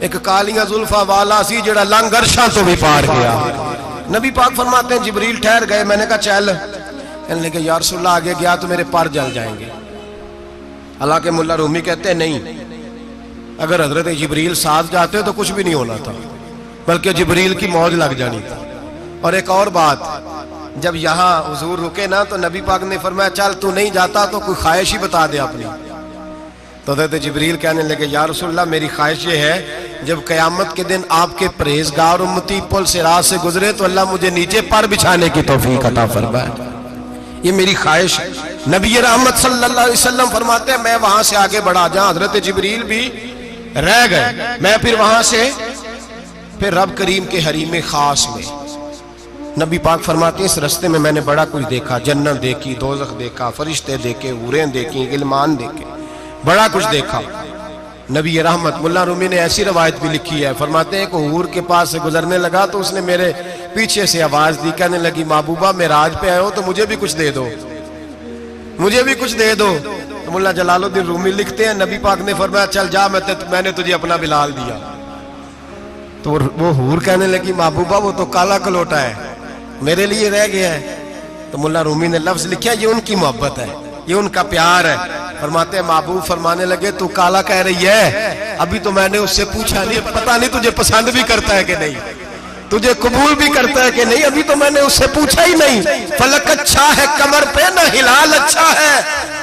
एक कालियां जुल्फा वाला सी जेड़ा लंघ अरशां तो भी पार गया। नबी पाक फरमाते हैं जिब्रील ठहर गए, मैंने कहा चल, कहने लगे या रसूलल्लाह आगे गया तो मेरे पर जल जाएंगे। हालांकि मुल्ला रूमी कहते हैं नहीं, अगर हजरत जिब्रील साथ जाते तो कुछ भी नहीं होना था, बल्कि जिब्रील की मौज लग जानी थी। और एक और बात, जब यहाँ हुजूर रुके ना तो नबी पाक ने फरमाया चल तू नहीं जाता तो कोई ख्वाहिश ही बता दे अपनी। तो हज़रत जिब्रील कहने लगे या रसूलल्लाह मेरी ख्वाहिश ये है जब क़यामत के दिन आपके परहेज़गार उम्मती पुल से रात से गुजरे तो अल्लाह मुझे नीचे पर बिछाने की तौफीक अता फरमाए, ये मेरी ख्वाहिश है। नबी रहमत सल्लल्लाहु अलैहि वसल्लम फरमाते हैं मैं वहां से आगे बढ़ा, जहां हज़रत जिब्रील भी रह गए, मैं फिर वहां से फिर रब करीम के हरीम खास में। नबी पाक फरमाते हैं इस रास्ते में मैंने बड़ा कुछ देखा, जन्नत देखी, दोज़ख देखा, फरिश्ते देखे, हूरें देखी, गिलमान देखे, बड़ा कुछ देखा। नबी रहमत मुल्ला रूमी ने ऐसी रवायत भी लिखी है, फरमाते हैं कि हूर के पास से गुजरने लगा तो उसने मेरे पीछे से आवाज दी, कहने लगी महबूबा मेराज पे आए हो तो मुझे भी कुछ दे दो, मुझे भी कुछ दे दो। तो मुल्ला जलालुद्दीन रूमी लिखते हैं नबी पाक ने फरमाया चल जा, मैंने तुझे अपना बिलाल दिया। तो वो हूर कहने लगी महबूबा वो तो काला कलोटा है, मेरे लिए रह गया है। तो मुल्ला रूमी ने लफ्ज लिखा ये उनकी मोहब्बत है, ये उनका प्यार है। फरमाते हैं महबूब फरमाने लगे तू काला कह रही है, अभी तो मैंने उससे पूछा नहीं, पता नहीं तुझे पसंद भी करता है कि नहीं, तुझे कबूल भी करता है कि नहीं, अभी तो मैंने उससे पूछा ही नहीं। फलक अच्छा है कमर पे ना हिलाल अच्छा है,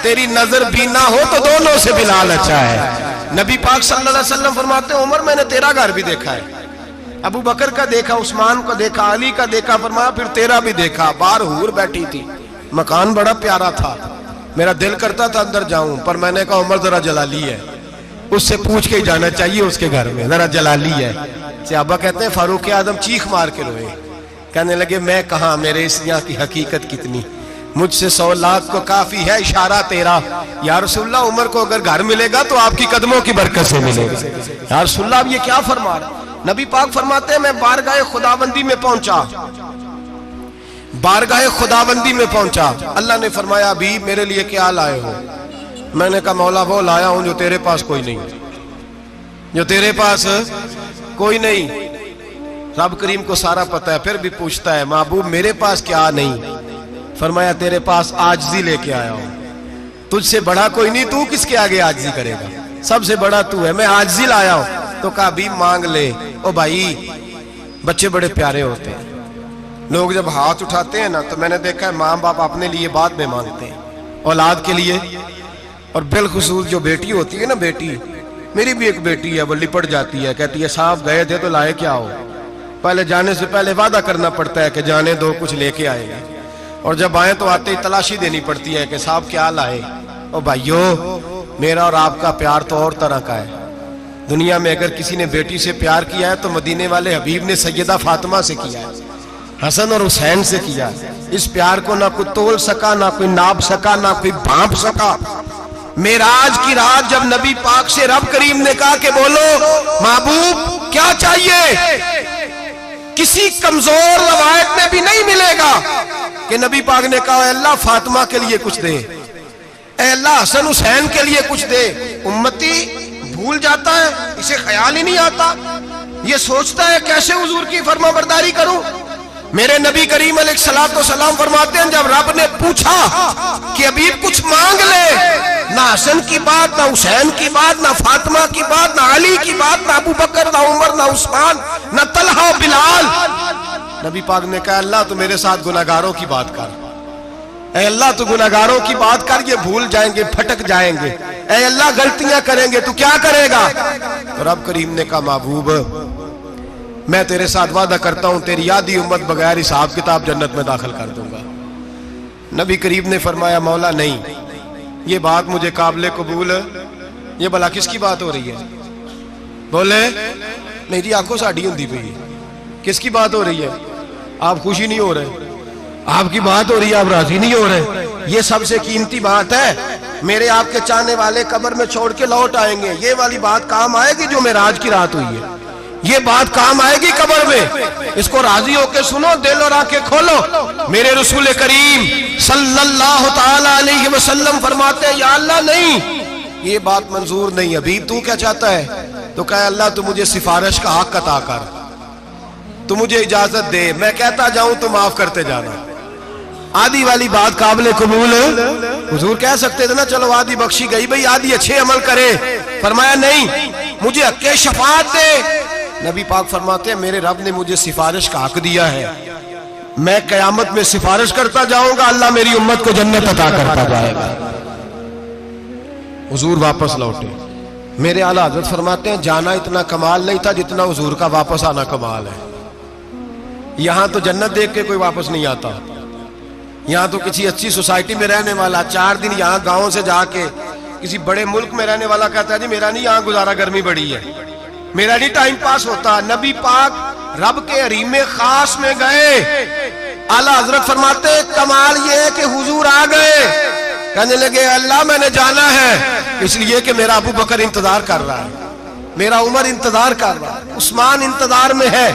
तेरी नजर बीना हो तो दोनों से बिलाल अच्छा है। नबी पाक सल्लल्लाहु अलैहि वसल्लम फरमाते हैं उमर मैंने तेरा घर भी देखा है, अबू बकर का देखा, उस्मान को देखा, अली का देखा, फरमाया फिर तेरा भी देखा। बाहर हूर बैठी थी, मकान बड़ा प्यारा था, मेरा दिल करता था अंदर जाऊं, पर मैंने कहा उमर जरा जलाली है, उससे पूछ के ही जाना चाहिए, उसके घर में जरा जलाली है। सहाबा कहते हैं फारूक आजम चीख मार के रोए, कहने लगे मैं कहा, मेरे इस यहाँ की हकीकत कितनी, मुझसे 100 लाख को काफी है इशारा तेरा। या रसूलल्लाह उमर को अगर घर मिलेगा तो आपकी कदमों की बरकत से मिलेगा। या रसूलल्लाह अब ये क्या फरमा रहा। नबी पाक फरमाते हैं मैं बारगाह खुदाबंदी में पहुंचा, बारगाह खुदाबंदी में पहुंचा, अल्लाह ने फरमाया अभी मेरे लिए क्या लाए हो। मैंने कहा मौला वो लाया हूं जो तेरे पास कोई नहीं, जो तेरे पास कोई नहीं। रब करीम को सारा पता है, फिर भी पूछता है महबूब मेरे पास क्या नहीं। फरमाया तेरे पास आजिज़ी लेके आया हूं, तुझसे बड़ा कोई नहीं, तू किसके आगे आजिज़ी करेगा, सबसे बड़ा तू है, मैं आजिज़ी लाया हूं। तो कहा अभी मांग ले। ओ भाई बच्चे बड़े प्यारे होते हैं, लोग जब हाथ उठाते हैं ना तो मैंने देखा है माँ बाप अपने लिए बाद में मांगते हैं, औलाद के लिए। और बिलखुसूस जो बेटी होती है ना, बेटी मेरी भी एक बेटी है, वो लिपट जाती है, कहती है साहब गए थे तो लाए क्या हो। पहले जाने से पहले वादा करना पड़ता है कि जाने दो कुछ लेके आएंगे, और जब आए तो आते ही तलाशी देनी पड़ती है कि साहब क्या लाए। ओ भाइयों मेरा और आपका प्यार तो और तरह का है। दुनिया में अगर किसी ने बेटी से प्यार किया है तो मदीने वाले हबीब ने सैयदा फातिमा से किया है, हसन और हुसैन से किया। इस प्यार को ना कोई तोल सका, ना कोई नाप सका, ना कोई भांप सका। मेराज की रात जब नबी पाक से रब करीम ने कहा कि बोलो महबूब क्या चाहिए, किसी कमजोर रवायत में भी नहीं मिलेगा कि नबी पाक ने कहा अल्लाह फातिमा के लिए कुछ दे, अल्लाह हसन हुसैन के लिए कुछ दे। उम्मती भूल जाता है, इसे ख्याल ही नहीं आता, ये सोचता है कैसे हुजूर की फरमाबरदारी करूं। मेरे नबी करीम अलैहिस्सलाम फरमाते हैं जब रब ने पूछा कि अभी कुछ मांग ले, ना हसन की बात, ना हुसैन की बात, ना फातिमा की बात, ना अली की बात, ना अबू बकर, ना उमर, ना उस्मान, ना तलहा बिलाल। नबी पाक ने कहा अल्लाह तू मेरे साथ गुनाहगारों की बात कर, ऐ अल्लाह तू गुनाहगारों की बात कर, ये भूल जाएंगे, भटक जाएंगे, ऐ अल्लाह गलतियां करेंगे, तू क्या करेगा। तो रब करीम ने कहा महबूब मैं तेरे साथ वादा करता हूं तेरी आधी उम्मत बगैर हिसाब किताब जन्नत में दाखिल कर दूंगा। नबी करीम ने फरमाया मौला नहीं, ये बात मुझे काबिल कबूल, ये भला किसकी बात हो रही है। बोले मेरी आंखों साड़ी होती पई है, किसकी बात हो रही है। आप खुशी नहीं हो रहे, आपकी बात हो रही है, आप राजी नहीं हो रहे। ये सबसे कीमती बात है, मेरे आपके चाहने वाले कब्र में छोड़ के लौट आएंगे, ये वाली बात काम आएगी जो मेराज की रात हुई है, ये बात काम आएगी कब्र में। इसको राजी होके सुनो, दिल और आंखें खोलो। मेरे रसूल करीम सल्लल्लाहु ताला अलैहि वसल्लम फरमाते हैं या अल्लाह नहीं, ये बात मंजूर नहीं। अभी तू क्या चाहता है। तो कहे अल्लाह तू मुझे सिफारिश का हक अता कर, तू मुझे इजाजत दे, मैं कहता जाऊं तो माफ करते जाना। आधी वाली बात काबिल कबूल हुजूर कह सकते थे ना, चलो आधी बख्शी गई भाई, आधी अच्छे अमल करे। फरमाया नहीं, मुझे हक़ शफाअत दे। नबी पाक फरमाते हैं मेरे रब ने मुझे सिफारिश का हक दिया है, मैं कयामत में सिफारिश करता जाऊंगा, अल्लाह मेरी उम्मत को जन्नत अता करता जाएगा। हुजूर वापस लौटे। मेरे आला हज़रत फरमाते हैं जाना इतना कमाल नहीं था जितना हुजूर का वापस आना कमाल है। यहां तो जन्नत देख के कोई वापस नहीं आता, यहां तो किसी अच्छी सोसाइटी में रहने वाला 4 दिन यहां गांव से जाके किसी बड़े मुल्क में रहने वाला कहता है जी मेरा नहीं यहां गुजारा, गर्मी बड़ी है, मेरा नहीं टाइम पास होता। नबी पाक रब के हरीम खास में गए, आला हजरत फरमाते कमाल ये है कि हुजूर आ गए, कहने लगे अल्लाह मैंने जाना है इसलिए कि मेरा अबू बकर इंतजार कर रहा है, मेरा उमर इंतजार कर रहा है, उस्मान इंतजार में है,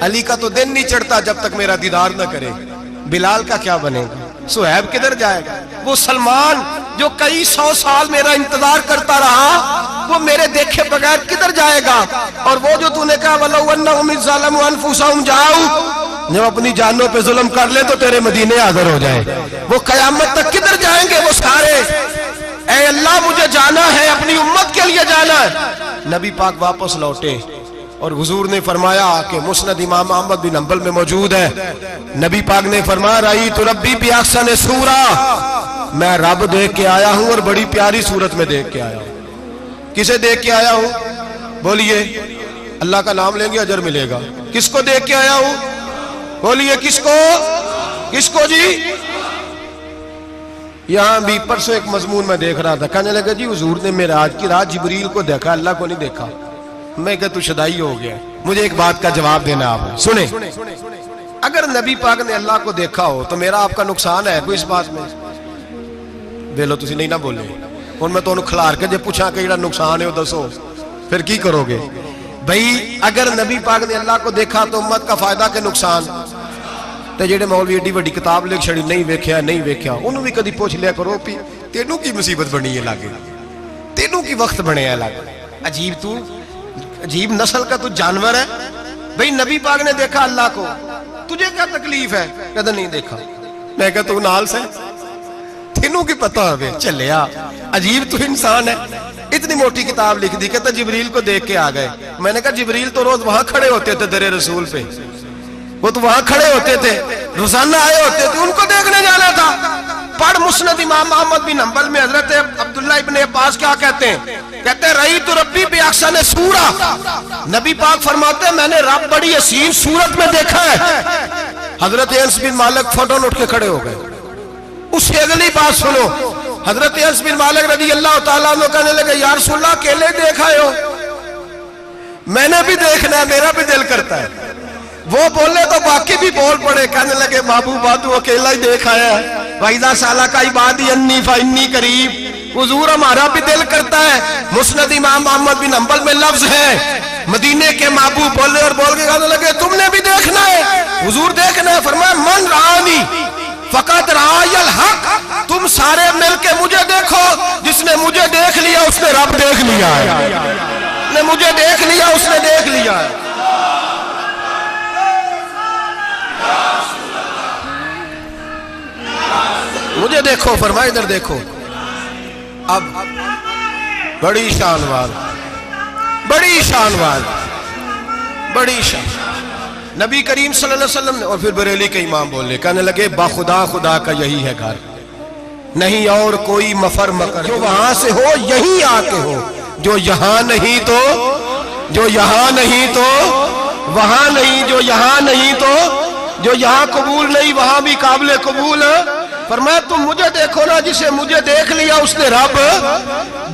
अली का तो दिन नहीं चढ़ता जब तक मेरा दीदार न करे। बिलाल का क्या बनेगा, सुहैब किधर जाएगा, वो सलमान जो कई 100 साल मेरा इंतजार करता रहा वो मेरे देखे बगैर किधर जाएगा। और वो जो तूने कहा जब अपनी जानों पे जुल्म कर ले तो तेरे मदीने हाजिर हो जाए, वो कयामत तक किधर जाएंगे वो सारे। ऐ अल्लाह मुझे जाना है, अपनी उम्मत के लिए जाना है। नबी पाक वापस लौटे और हुजूर ने फरमाया कि मुस्नद इमाम अहमद बिन हंबल में मौजूद है, नबी पाक ने फरमाया रही तो रब्बी भी अहसन सूरा, मैं रब देख के आया हूं और बड़ी प्यारी सूरत में देख के आया हूं। किसे देख के आया हूं? बोलिए। अल्लाह का नाम लेंगे अजर मिलेगा। किसको देख के आया हूं? बोलिए किसको? किसको जी? यहां भी परसों एक मजमून में देख रहा था, कहने लगा जी हुजूर ने मेराज की रात जिब्रील को देखा, अल्लाह को नहीं देखा। मैं कहा तू शदाई हो गया। मुझे एक बात का जवाब देना आप सुने। अगर नबी पाक ने अल्लाह को देखा हो तो मेरा आपका नुकसान है कोई इस बात में? वेलो तुसी नहीं ना बोले और मैं तो खिलार के जे पूछा कि जेड़ा नुकसान है वो दसो, फिर की करोगे? भाई अगर नबी पाक ने अल्लाह को देखा तो उम्मत का फायदा के नुकसान? ते जेड़े मौलवी एडी वड्डी किताब लिख छड़ी नहीं वेख्या नहीं वेख्या, उन्होंने भी कदी पूछ लिया करो भी तेनू की मुसीबत बनी है लागे, तेनू की वक्त बने है लागे। अजीब तू, अजीब नस्ल का तू जानवर है। भाई नबी पाक ने देखा अल्लाह को, तुझे क्या तकलीफ है? कहता नहीं देखा। मैं कहा तू नाल से तेनू की पता है चलिया। अजीब तू इंसान है। इतनी मोटी किताब लिख दी, कहता जिब्रील को देख के आ गए। मैंने कहा जिब्रील तो रोज वहां खड़े होते थे दरे रसूल पे, वो तो वहां खड़े होते थे, रोजाना आए होते थे, उनको देखने जाना था। पढ़ मुस्नद इमाम अहमद बिन हंबल में हजरत अब्दुल्ला इब्ने अब्बास क्या कहते हैं? कहते हैं रही तो रब्बी बेअक्सन सूरा, नबी पाक फरमाते हैं मैंने रब बड़ी हसीन सूरत में देखा है। हजरत अनस बिन मालिक फौरन उठ के खड़े हो गए। उससे अगली बात सुनो, हजरत अनस बिन मालिक रज़ी अल्लाह तआला अन्हु कहने लगे या रसूल अल्लाह अकेले देखा हो? मैंने भी देखना है, मेरा भी दिल करता है। वो बोले तो बाकी भी बोल पड़े, कहने लगे महबूबा तू अकेला ही देखा है। वाइदा साला का इबादी अन्नी फन्नी करीब, हुजूर हमारा भी दिल करता है। मुस्नद इमाम अहमद बिन हंबल में लफ्ज है मदीने के महबूब बोले और बोल के कहने लगे तुमने भी देखना है? हुजूर देखना है। फरमाया मन रानी फकत रायल हक, तुम सारे मिलके मुझे देखो, जिसने मुझे देख लिया उसने रब देख लिया है, ने मुझे देख लिया उसने देख लिया है। मुझे देखो, फरमाया इधर देखो। अब बड़ी शानवार, बड़ी शानवार, बड़ी शान नबी करीम सल्लल्लाहु अलैहि वसल्लम ने। और फिर बरेली के इमाम बोले, कहने लगे बाखुदा खुदा का यही है घर, नहीं और कोई मफर मकर, जो वहां से हो यही आके हो, जो यहाँ नहीं तो, जो यहाँ नहीं तो वहां नहीं, जो यहाँ नहीं तो, जो यहाँ कबूल नहीं वहां भी काबिल कबूल है। फरमाया तुम मुझे देखो ना, जिसे मुझे देख लिया उसने रब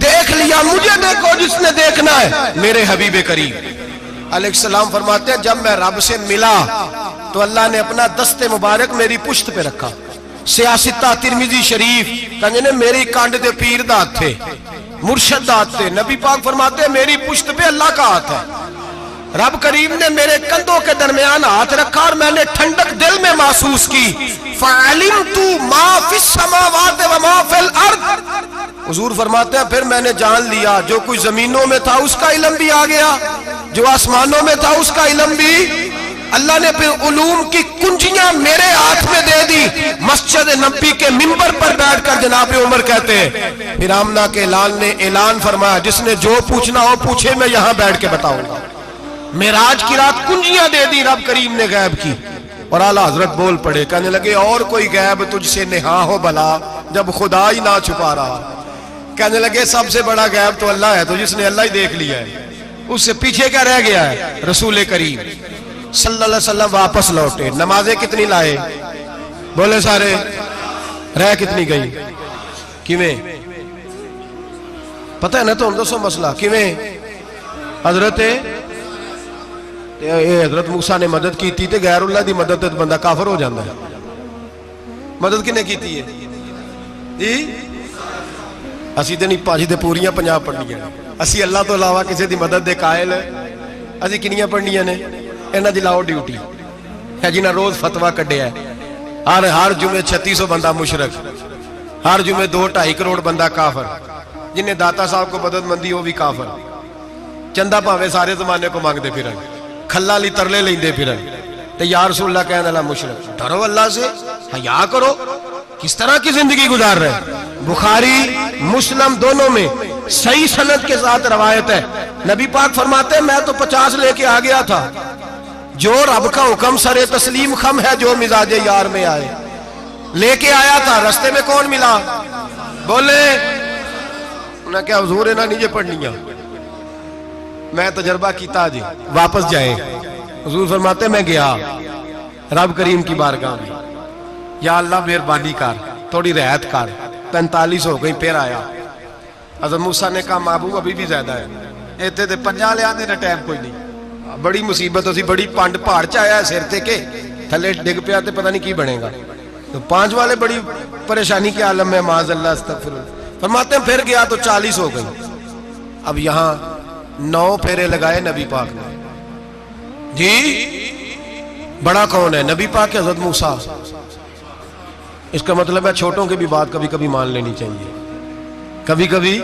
देख लिया। मुझे देखो जिसने देखना है मेरे हबीब करीम अलैहिस्सलाम। फरमाते हैं जब मैं रब से मिला तो अल्लाह ने अपना दस्ते मुबारक मेरी पुश्त पे रखा। सियासता तिरमिजी शरीफ कहने ने मेरी कांड दे पीर दा हाथ थे, मुर्शद दा हाथ थे। नबी पाक फरमाते हैं मेरी पुश्त पे अल्लाह का हाथ है। रब करीम ने मेरे कंधों के दरमियान हाथ रखा और मैंने ठंडक दिल में महसूस की। फ़अलिमतु मा फिस समावाति व मा फिल अर्द। हुजूर फरमाते हैं फिर मैंने जान लिया जो कुछ जमीनों में था उसका इल्म भी आ गया, जो आसमानों में था उसका इल्म भी। अल्लाह ने फिर उलूम की कुंजियां मेरे हाथ में दे दी। मस्जिद नबी के मिंबर पर बैठकर जनाब उमर कहते हैं फिर आमना के लाल ने ऐलान फरमाया जिसने जो पूछना हो पूछे, मैं यहां बैठ के बताऊंगा। मेराज की रात कुंजियां दे दी रब करीम ने गैब की। और आला हजरत बोल पड़े, कहने लगे और कोई गैब तुझसे नेहा हो भला जब खुदा ही ना छुपा रहा। कहने लगे सबसे बड़ा गैब तो अल्लाह है, तो जिसने अल्लाह ही देख लिया है उससे पीछे क्या रह गया है? रसूल करीम सल्लल्लाहु अलैहि वसल्लम वापस लौटे। नमाजें कितनी लाए? बोले सारे। रह कितनी गई? किवें पता है ना? तो हम दसो मसला किवें? हजरत मूसा ने मदद की थी, गैरुल्लाह दी मदद तो बंदा काफर हो जाता है। मदद किने की है जी? असी तो नहीं भाजी तो पूरियां 50 पढ़निया। असी अल्लाह तो इलावा किसी की मदद के कायल असी किनियां पढ़निया ने? इन्हां दी लाओ ड्यूटी है जिन्हें रोज फतवा कढ़िया। हर जुमे 3600 बंदा मुशरक, हर जुमे 2-2.5 करोड़ बंदा काफर, जिन्हें दाता साहब को मदद मंदी वो भी काफर। चंदा भावे सारे जमाने को मांगते फिर, खल्ला ली तरले लेंदे फिर, ते या रसूलल्लाह कहने वाला मुशरक। डरो अल्लाह से, हया करो। किस तरह की जिंदगी गुजार रहे? बुखारी मुस्लिम दोनों में सही सनद के साथ रवायत है। नबी पाक फरमाते हैं मैं तो 50 लेके आ गया था। जो रब का हुक्म सरे तस्लीम खम है जो मिजाजे यार में आए। लेके आया था, रास्ते में कौन मिला? बोले उन्हें क्या हुजूर है ना नीचे पढ़निया, मैं तजर्बा किया जी, वापस जाए। हुजूर फरमाते मैं गया रब करीम की बारगाह में, या अल्लाह मेहरबानी कर, थोड़ी रियायत कर, 45 हो गई। फिर आया हज़रत मूसा ने कहा महबूब अभी भी ज्यादा है, इतने तो 50 लिया देना टाइम कोई नहीं, बड़ी मुसीबत होती, बड़ी पंड पहाड़ च आया सिर ते के थले डिग पिया तो पता नहीं की बनेगा। तो 5 वाले बड़ी परेशानी के आलम में माज़अल्लाह अस्तगफिरुल्लाह। फरमाते हैं फिर गया तो 40 हो गई। अब यहां 9 फेरे लगाए नबी पाक ने जी। बड़ा कौन है? नबी पाक के हज़रत मूसा। इसका मतलब है छोटों की भी बात कभी कभी मान लेनी चाहिए। कभी कभी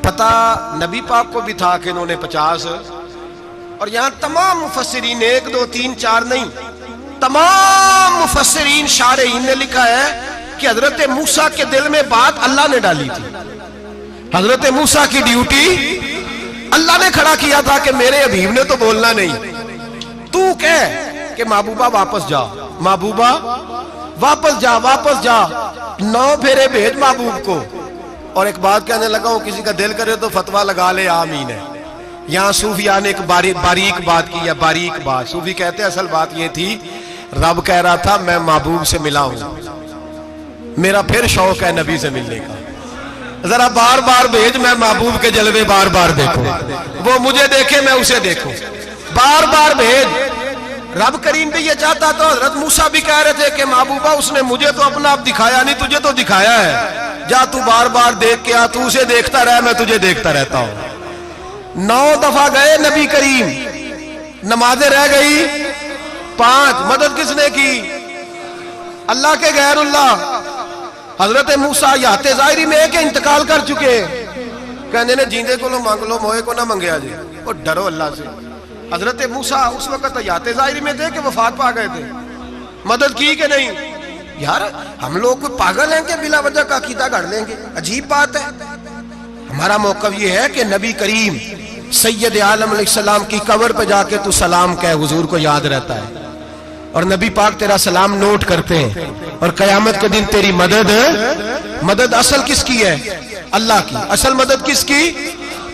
पता नबी पाक को भी था कि इन्होंने 50, और यहां तमाम मुफस्सिरीन 1 2 3 4 नहीं, तमाम मुफस्सिरीन शारहीन ने लिखा है कि हजरत मूसा के दिल में बात अल्लाह ने डाली थी। हजरत मूसा की ड्यूटी अल्लाह ने खड़ा किया था कि मेरे हबीब ने तो बोलना नहीं, तू कह कि महबूबा वापस जा, महबूबा वापस जा, वापस जा, 9 फेरे भेज महबूब को। और एक बात कहने लगा हूं, किसी का दिल करे तो फतवा लगा ले, आमीन है। यहां सूफिया ने एक बारीक बात की है, बारीक बात। सूफी कहते हैं असल बात यह थी, रब कह रहा था मैं महबूब से मिला हूं, मेरा फिर शौक है नबी से मिलने का, जरा बार बार भेज, मैं महबूब के जलवे बार बार देखूं, वो मुझे देखे मैं उसे देखूं, बार बार भेज। रब करीम भी ये चाहता तो हजरत मूसा भी कह रहे थे कि महबूबा उसने मुझे तो अपना आप दिखाया नहीं, तुझे तो दिखाया है, जा तू बार बार देख के आ, तू उसे देखता रह, मैं तुझे देखता रहता हूं। 9 दफा गए नबी करीम, नमाजें रह गई 5। मदद किसने की? अल्लाह के गैरुल्लाह। हजरत मूसा याते जाहिरी में के इंतकाल कर चुके, कहने ने जींदे को मांग लो, मोए को ना मंगया जी, और डरो अल्लाह से। हजरत मूसा उस वक्त याते जाहिरी में थे कि वफात पा गए थे, मदद की कि नहीं? यार हम लोग कोई पागल हैं कि बिला वजह का अकीदा गढ़ लेंगे? अजीब बात है। हमारा मौक़िफ़ ये है कि नबी करीम सैयद आलम अलैहिस्सलाम की कब्र पे जाके तू सलाम कह, हुजूर को याद रहता है, और नबी पाक तेरा सलाम नोट करते हैं, और कयामत के दिन तेरी मदद असल किसकी है? अल्लाह की। असल मदद किसकी?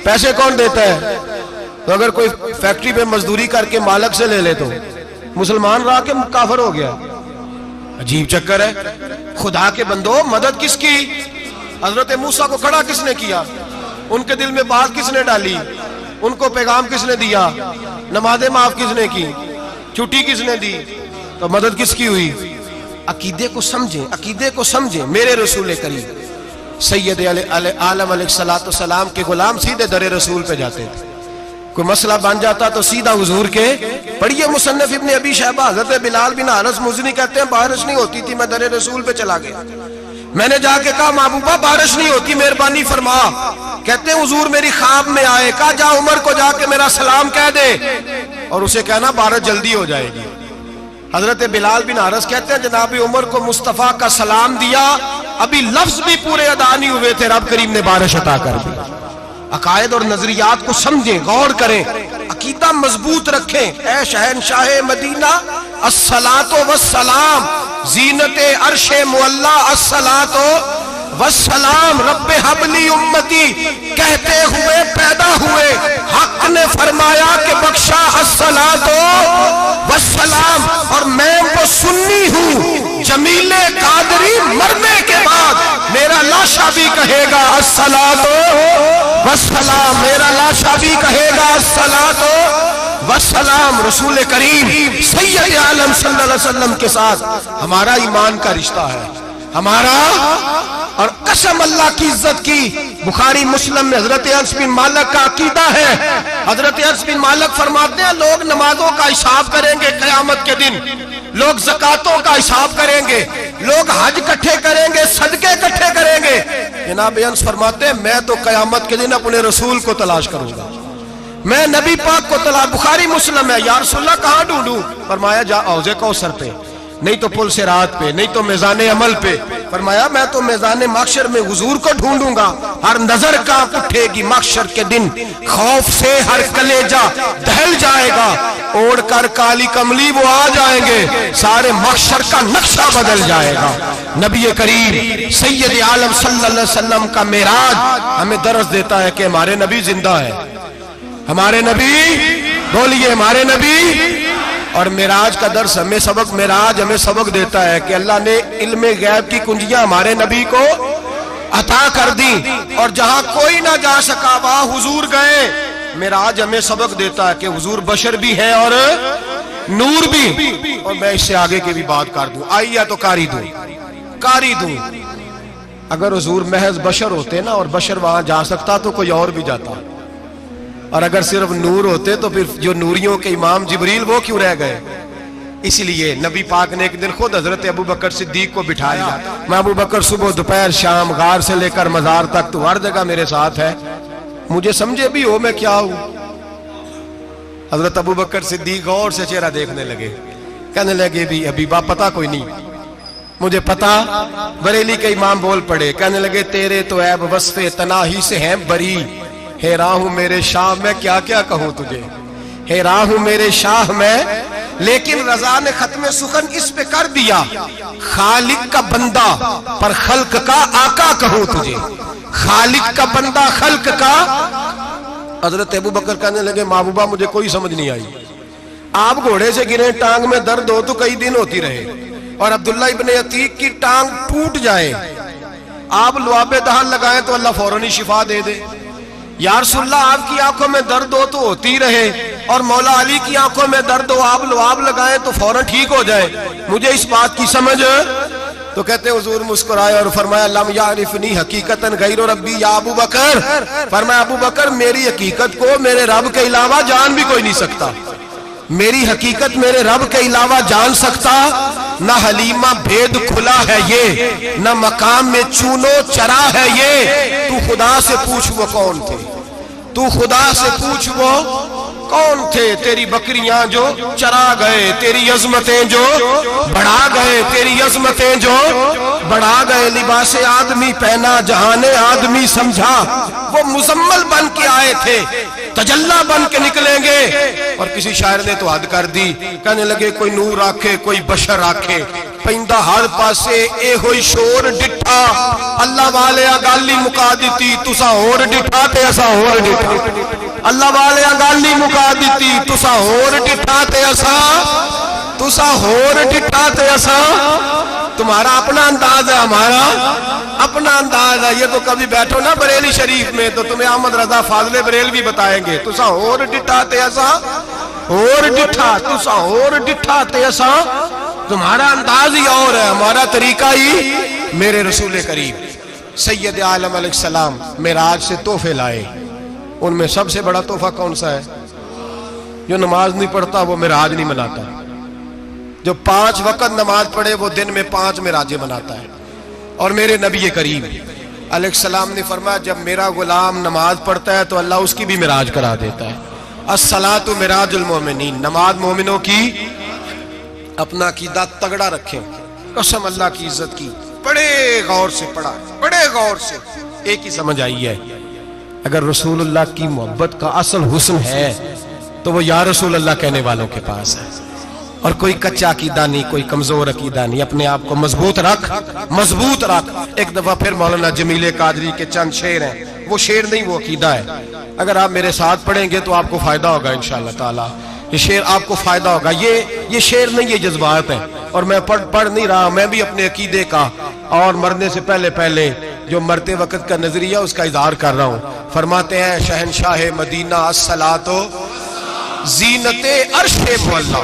पैसे कौन देता है? तो अगर कोई फैक्ट्री पे मजदूरी करके मालक से ले ले तो मुसलमान रहा के काफिर हो गया। अजीब चक्कर है। खुदा के बंदो, मदद किसकी? हजरत मूसा को खड़ा किसने किया? उनके दिल में बात किसने डाली? उनको पैगाम किसने दिया? नमाज़ें माफ किसने की? छुट्टी किसने दी? तो मदद किसकी हुई? अकीदे को समझें, अकीदे को समझें। मेरे रसूल करीम सैयद आलम अलैहिस्सलाम के गुलाम सीधे दरे रसूल पे जाते थे। कोई मसला बन जाता तो सीधा हुजूर के। पढ़िए मुसन्नफ इब्ने अबी शैबा, हज़रत बिलाल बिन हारिस मुज़नी कहते हैं बारिश नहीं होती थी, मैं दरे रसूल पे चला गया, मैंने जाके कहा महबूबा बारिश नहीं होती, मेहरबानी फरमा। कहते हैं हुजूर मेरी ख्वाब में आए, कहा जा उमर को जाके मेरा सलाम कह दे और उसे कहना बारिश जल्दी हो जाएगी। हजरत बिलाल बिन हारिस कहते हैं जनाब उमर को मुस्तफा का सलाम दिया, अभी लफ्ज भी पूरे अदा नहीं हुए थे, रब करीम ने बारिश अता कर दी। अकायद और नजरियात को समझें, गौर करें, अकीदा मजबूत रखें। ऐ शहनशाह मदीना अस्सलातो वस्सलाम, जीनते अर्शे मुअल्ला अस्सलातो वस्सलाम, रब्बे हबली उम्मती कहते हुए पैदा हुए, हक ने फरमाया कि बख्शा अस्सलातो वस्सलाम। और मैं वो सुन्नी हूँ, जमीले कादरी मरने के बाद मेरा लाशा भी कहेगा अस्सलातो वस्सलाम, मेरा लाशा भी कहेगा अस्सलातो वस्सलाम। रसूल करीम सैयद आलम सल्लल्लाहु अलैहि वसल्लम के साथ हमारा ईमान का रिश्ता है, हमारा। और कसम अल्लाह की इज्जत की, बुखारी मुस्लिम में हजरत अनस बिन मालिक का अकीदा है। हजरत अनस बिन मालिक फरमाते हैं लोग नमाजों का हिसाब करेंगे क़यामत के दिन, लोग ज़कातों का हिसाब करेंगे, लोग हज इकट्ठे करेंगे, सदके इकट्ठे करेंगे। जनाब अनस फरमाते हैं मैं तो क़यामत के दिन अपने रसूल को तलाश करूंगा, मैं नबी पाक को तलाश। बुखारी मुस्लिम है। या रसूलल्लाह कहां ढूंढूं? फरमाया जा औज़े कौसर पे, नहीं तो पुल से रात पे, नहीं तो मेज़ाने अमल पे। फरमाया मैं तो मेज़ाने महशर में हुजूर को ढूंढूंगा। हर नजर कांप उठेगी महशर के दिन, खौफ से हर कलेजा दहल जाएगा। ओढ़ कर काली कमली वो आ जाएंगे, सारे महशर का नक्शा बदल जाएगा। नबी करीम सैयद आलम सल्लल्लाहु अलैहि वसल्लम का मेराज हमें दर्स देता है कि हमारे नबी जिंदा है। हमारे नबी, बोलिए हमारे नबी। और मेराज का दर्स हमें सबक, मेराज हमें सबक देता है कि अल्लाह ने इल्मे गैब की कुंजियां हमारे नबी को अता कर दी, और जहां कोई ना जा सका वहां हुजूर गए। मेराज हमें सबक देता है कि हुजूर बशर भी है और नूर भी। और मैं इससे आगे की भी बात कर दूं, आई या तो कारी दूं। अगर हुजूर महज बशर होते ना और बशर वहां जा सकता तो कोई और भी जाता, और अगर सिर्फ नूर होते तो फिर जो नूरियों के इमाम जिब्रील वो क्यों रह गए। इसलिए नबी पाक ने एक दिन खुद हजरत अबू बकर सिद्दीक को बिठाया। मैं अबू बकर सुबह दोपहर शाम गार से लेकर मजार तक तो हर जगह मेरे साथ है, मुझे समझे भी हो मैं क्या हूं। हजरत अबू बकर सिद्दीक गौर से चेहरा देखने लगे, कहने लगे भी अभी बाप पता कोई नहीं, मुझे पता। बरेली के इमाम बोल पड़े, कहने लगे तेरे तो ऐब वस्फे तनाही से हैं बरी। हैरा हूं मेरे शाह मैं क्या क्या कहूं तुझे, हैरा हूं मेरे शाह मैं। लेकिन रजा ने खत्म सुखन इस पे कर दिया, खालिक का बंदा पर खल्क का आका कहूं तुझे, खालिक का बंदा खल्क का। हजरत अबू बकर कहने लगे महबूबा मुझे कोई समझ नहीं आई, आप घोड़े से गिरे टांग में दर्द हो तो कई दिन होती रहे, और अब्दुल्ला इब्ने अतीक की टांग टूट जाए, आप लुआबे दहन लगाएं तो अल्लाह फौरन ही शिफा दे दे। या रसूलल्लाह आपकी आंखों में दर्द हो तो होती रहे, और मौला अली की आंखों में दर्द हो आप लुआब लगाएं तो फौरन ठीक हो जाए, मुझे इस बात की समझ। तो कहते हुजूर मुस्कुराए और फरमाया लम यारिफनी हकीकतन गैर रब्बी या अबू बकर। फरमाया अबू बकर मेरी हकीकत को मेरे रब के अलावा जान भी कोई नहीं सकता, मेरी हकीकत मेरे रब के अलावा जान सकता। न हलीमा भेद खुला है ये, न मकाम में चूनो चरा है ये। तू खुदा से पूछ वो कौन थे, तू खुदा से पूछ वो कौन थे। तेरी बकरियां जो चरा गए, तेरी अजमतें जो बढ़ा गए, तेरी अजमतें जो बढ़ा गए। लिबास आदमी पहना जहाने आदमी समझा, वो मुजम्मल बन के आए थे तजल्ला बन के निकलेंगे। और किसी शायर ने तो हद कर दी, कहने लगे कोई नूर आखे कोई बशर आखे, पैंदा हर पासे ए होई शोर डिठा। अल्लाह वाले गाली मुका दी तुसा होर डिठा ते असा होर डिठा। अल्लाह वाले गाली मुका दी तुसा होर डिठा ते असा, तुसा होर डिठा ते असा। तुम्हारा अपना अंदाज है, हमारा अपना अंदाज है। ये तो कभी बैठो ना बरेली शरीफ में तो तुम्हें अहमद रजा फाजले बरेल भी बताएंगे, तुसा होर डिठा ते असा होर डिठा, तुसा होर डिठा ते असा। तुम्हारा अंदाज ही और है, हमारा तरीका ही। मेरे रसूल करीम सैयद आलम अलैहिस्सलाम मेराज से तोहफे लाए, उनमें सबसे बड़ा तोहफा कौन सा है? जो नमाज नहीं पढ़ता वो मेराज नहीं मनाता, जो 5 वक्त नमाज पढ़े वो दिन में 5 मेराजें मनाता है। और मेरे नबी करीम अलैहिस्सलाम ने फरमाया जब मेरा गुलाम नमाज पढ़ता है तो अल्लाह उसकी भी मेराज करा देता है। अस्सलातु मिराजुल मोमिनीन, नमाज मोमिनों की। अपना अकीदा तगड़ा रखें, कसम अल्लाह की इज्जत की। बड़े गौर से पढ़ा, बड़े गौर से। एक ही समझ आई है, अगर रसूलुल्लाह की मोहब्बत का असल हुस्न है तो वो या रसूलुल्लाह कहने वालों के पास है। और कोई कच्चा अकीदा नहीं, कोई कमजोर अकीदा नहीं। अपने आप को मजबूत रख, मजबूत रख। एक दफा फिर मौलाना जमीले कादरी के चंद शेर हैं, वो शेर नहीं वो अकीदा है। अगर आप मेरे साथ पढ़ेंगे तो आपको फायदा होगा इंशाअल्लाह ताला। ये शेर आपको फायदा होगा। ये शेर नहीं, ये जज्बात है। और मैं पढ़ नहीं रहा, मैं भी अपने अकीदे का और मरने से पहले पहले जो मरते वक्त का नजरिया उसका इजहार कर रहा हूँ। फरमाते हैं शहनशाह मदीना अस्सलातो जीनते अर्शे मुअल्ला,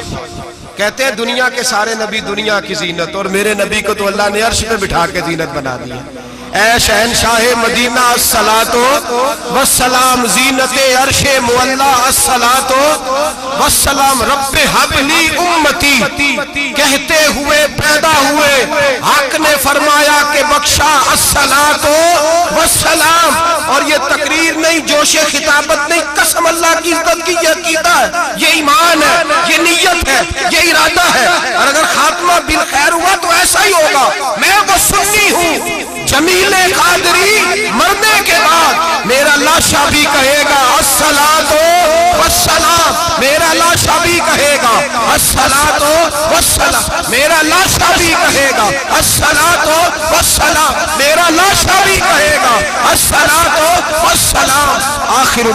कहते हैं दुनिया के सारे नबी दुनिया की जीनत, और मेरे नबी को तो अल्लाह ने अर्श पे बिठा के जीनत बना दी है। ऐ शहनशाह मदीना अस्सलातो वस्सलाम, जीनते अर्शे मुअल्ला अस्सलातो वस्सलाम, रब्बे हबली उम्मती, कहते हुए पैदा हुए हक ने फरमाया कि बख्शा अस्सलातो वस्सलाम। और ये तकरीर नहीं, जोशे खिताबत नहीं, कसम अल्लाह की इज्जत की, ये अकीदा है, ये ईमान है, ये नियत है, ये इरादा है। और अगर खात्मा बिल खैर हुआ तो ऐसा ही होगा। मैं वो सुन्नी हूँ, जमीले कादरी मरने के बाद मेरा लाशा भी कहेगा अस्सलातो वस्सलाम, मेरा लाशा भी कहेगा अस्सलातो वस्सलाम, मेरा लाशा भी कहेगा अस्सलातो वस्सलाम, मेरा लाशा भी कहेगा अस्सलातो वस्सलाम। आखिर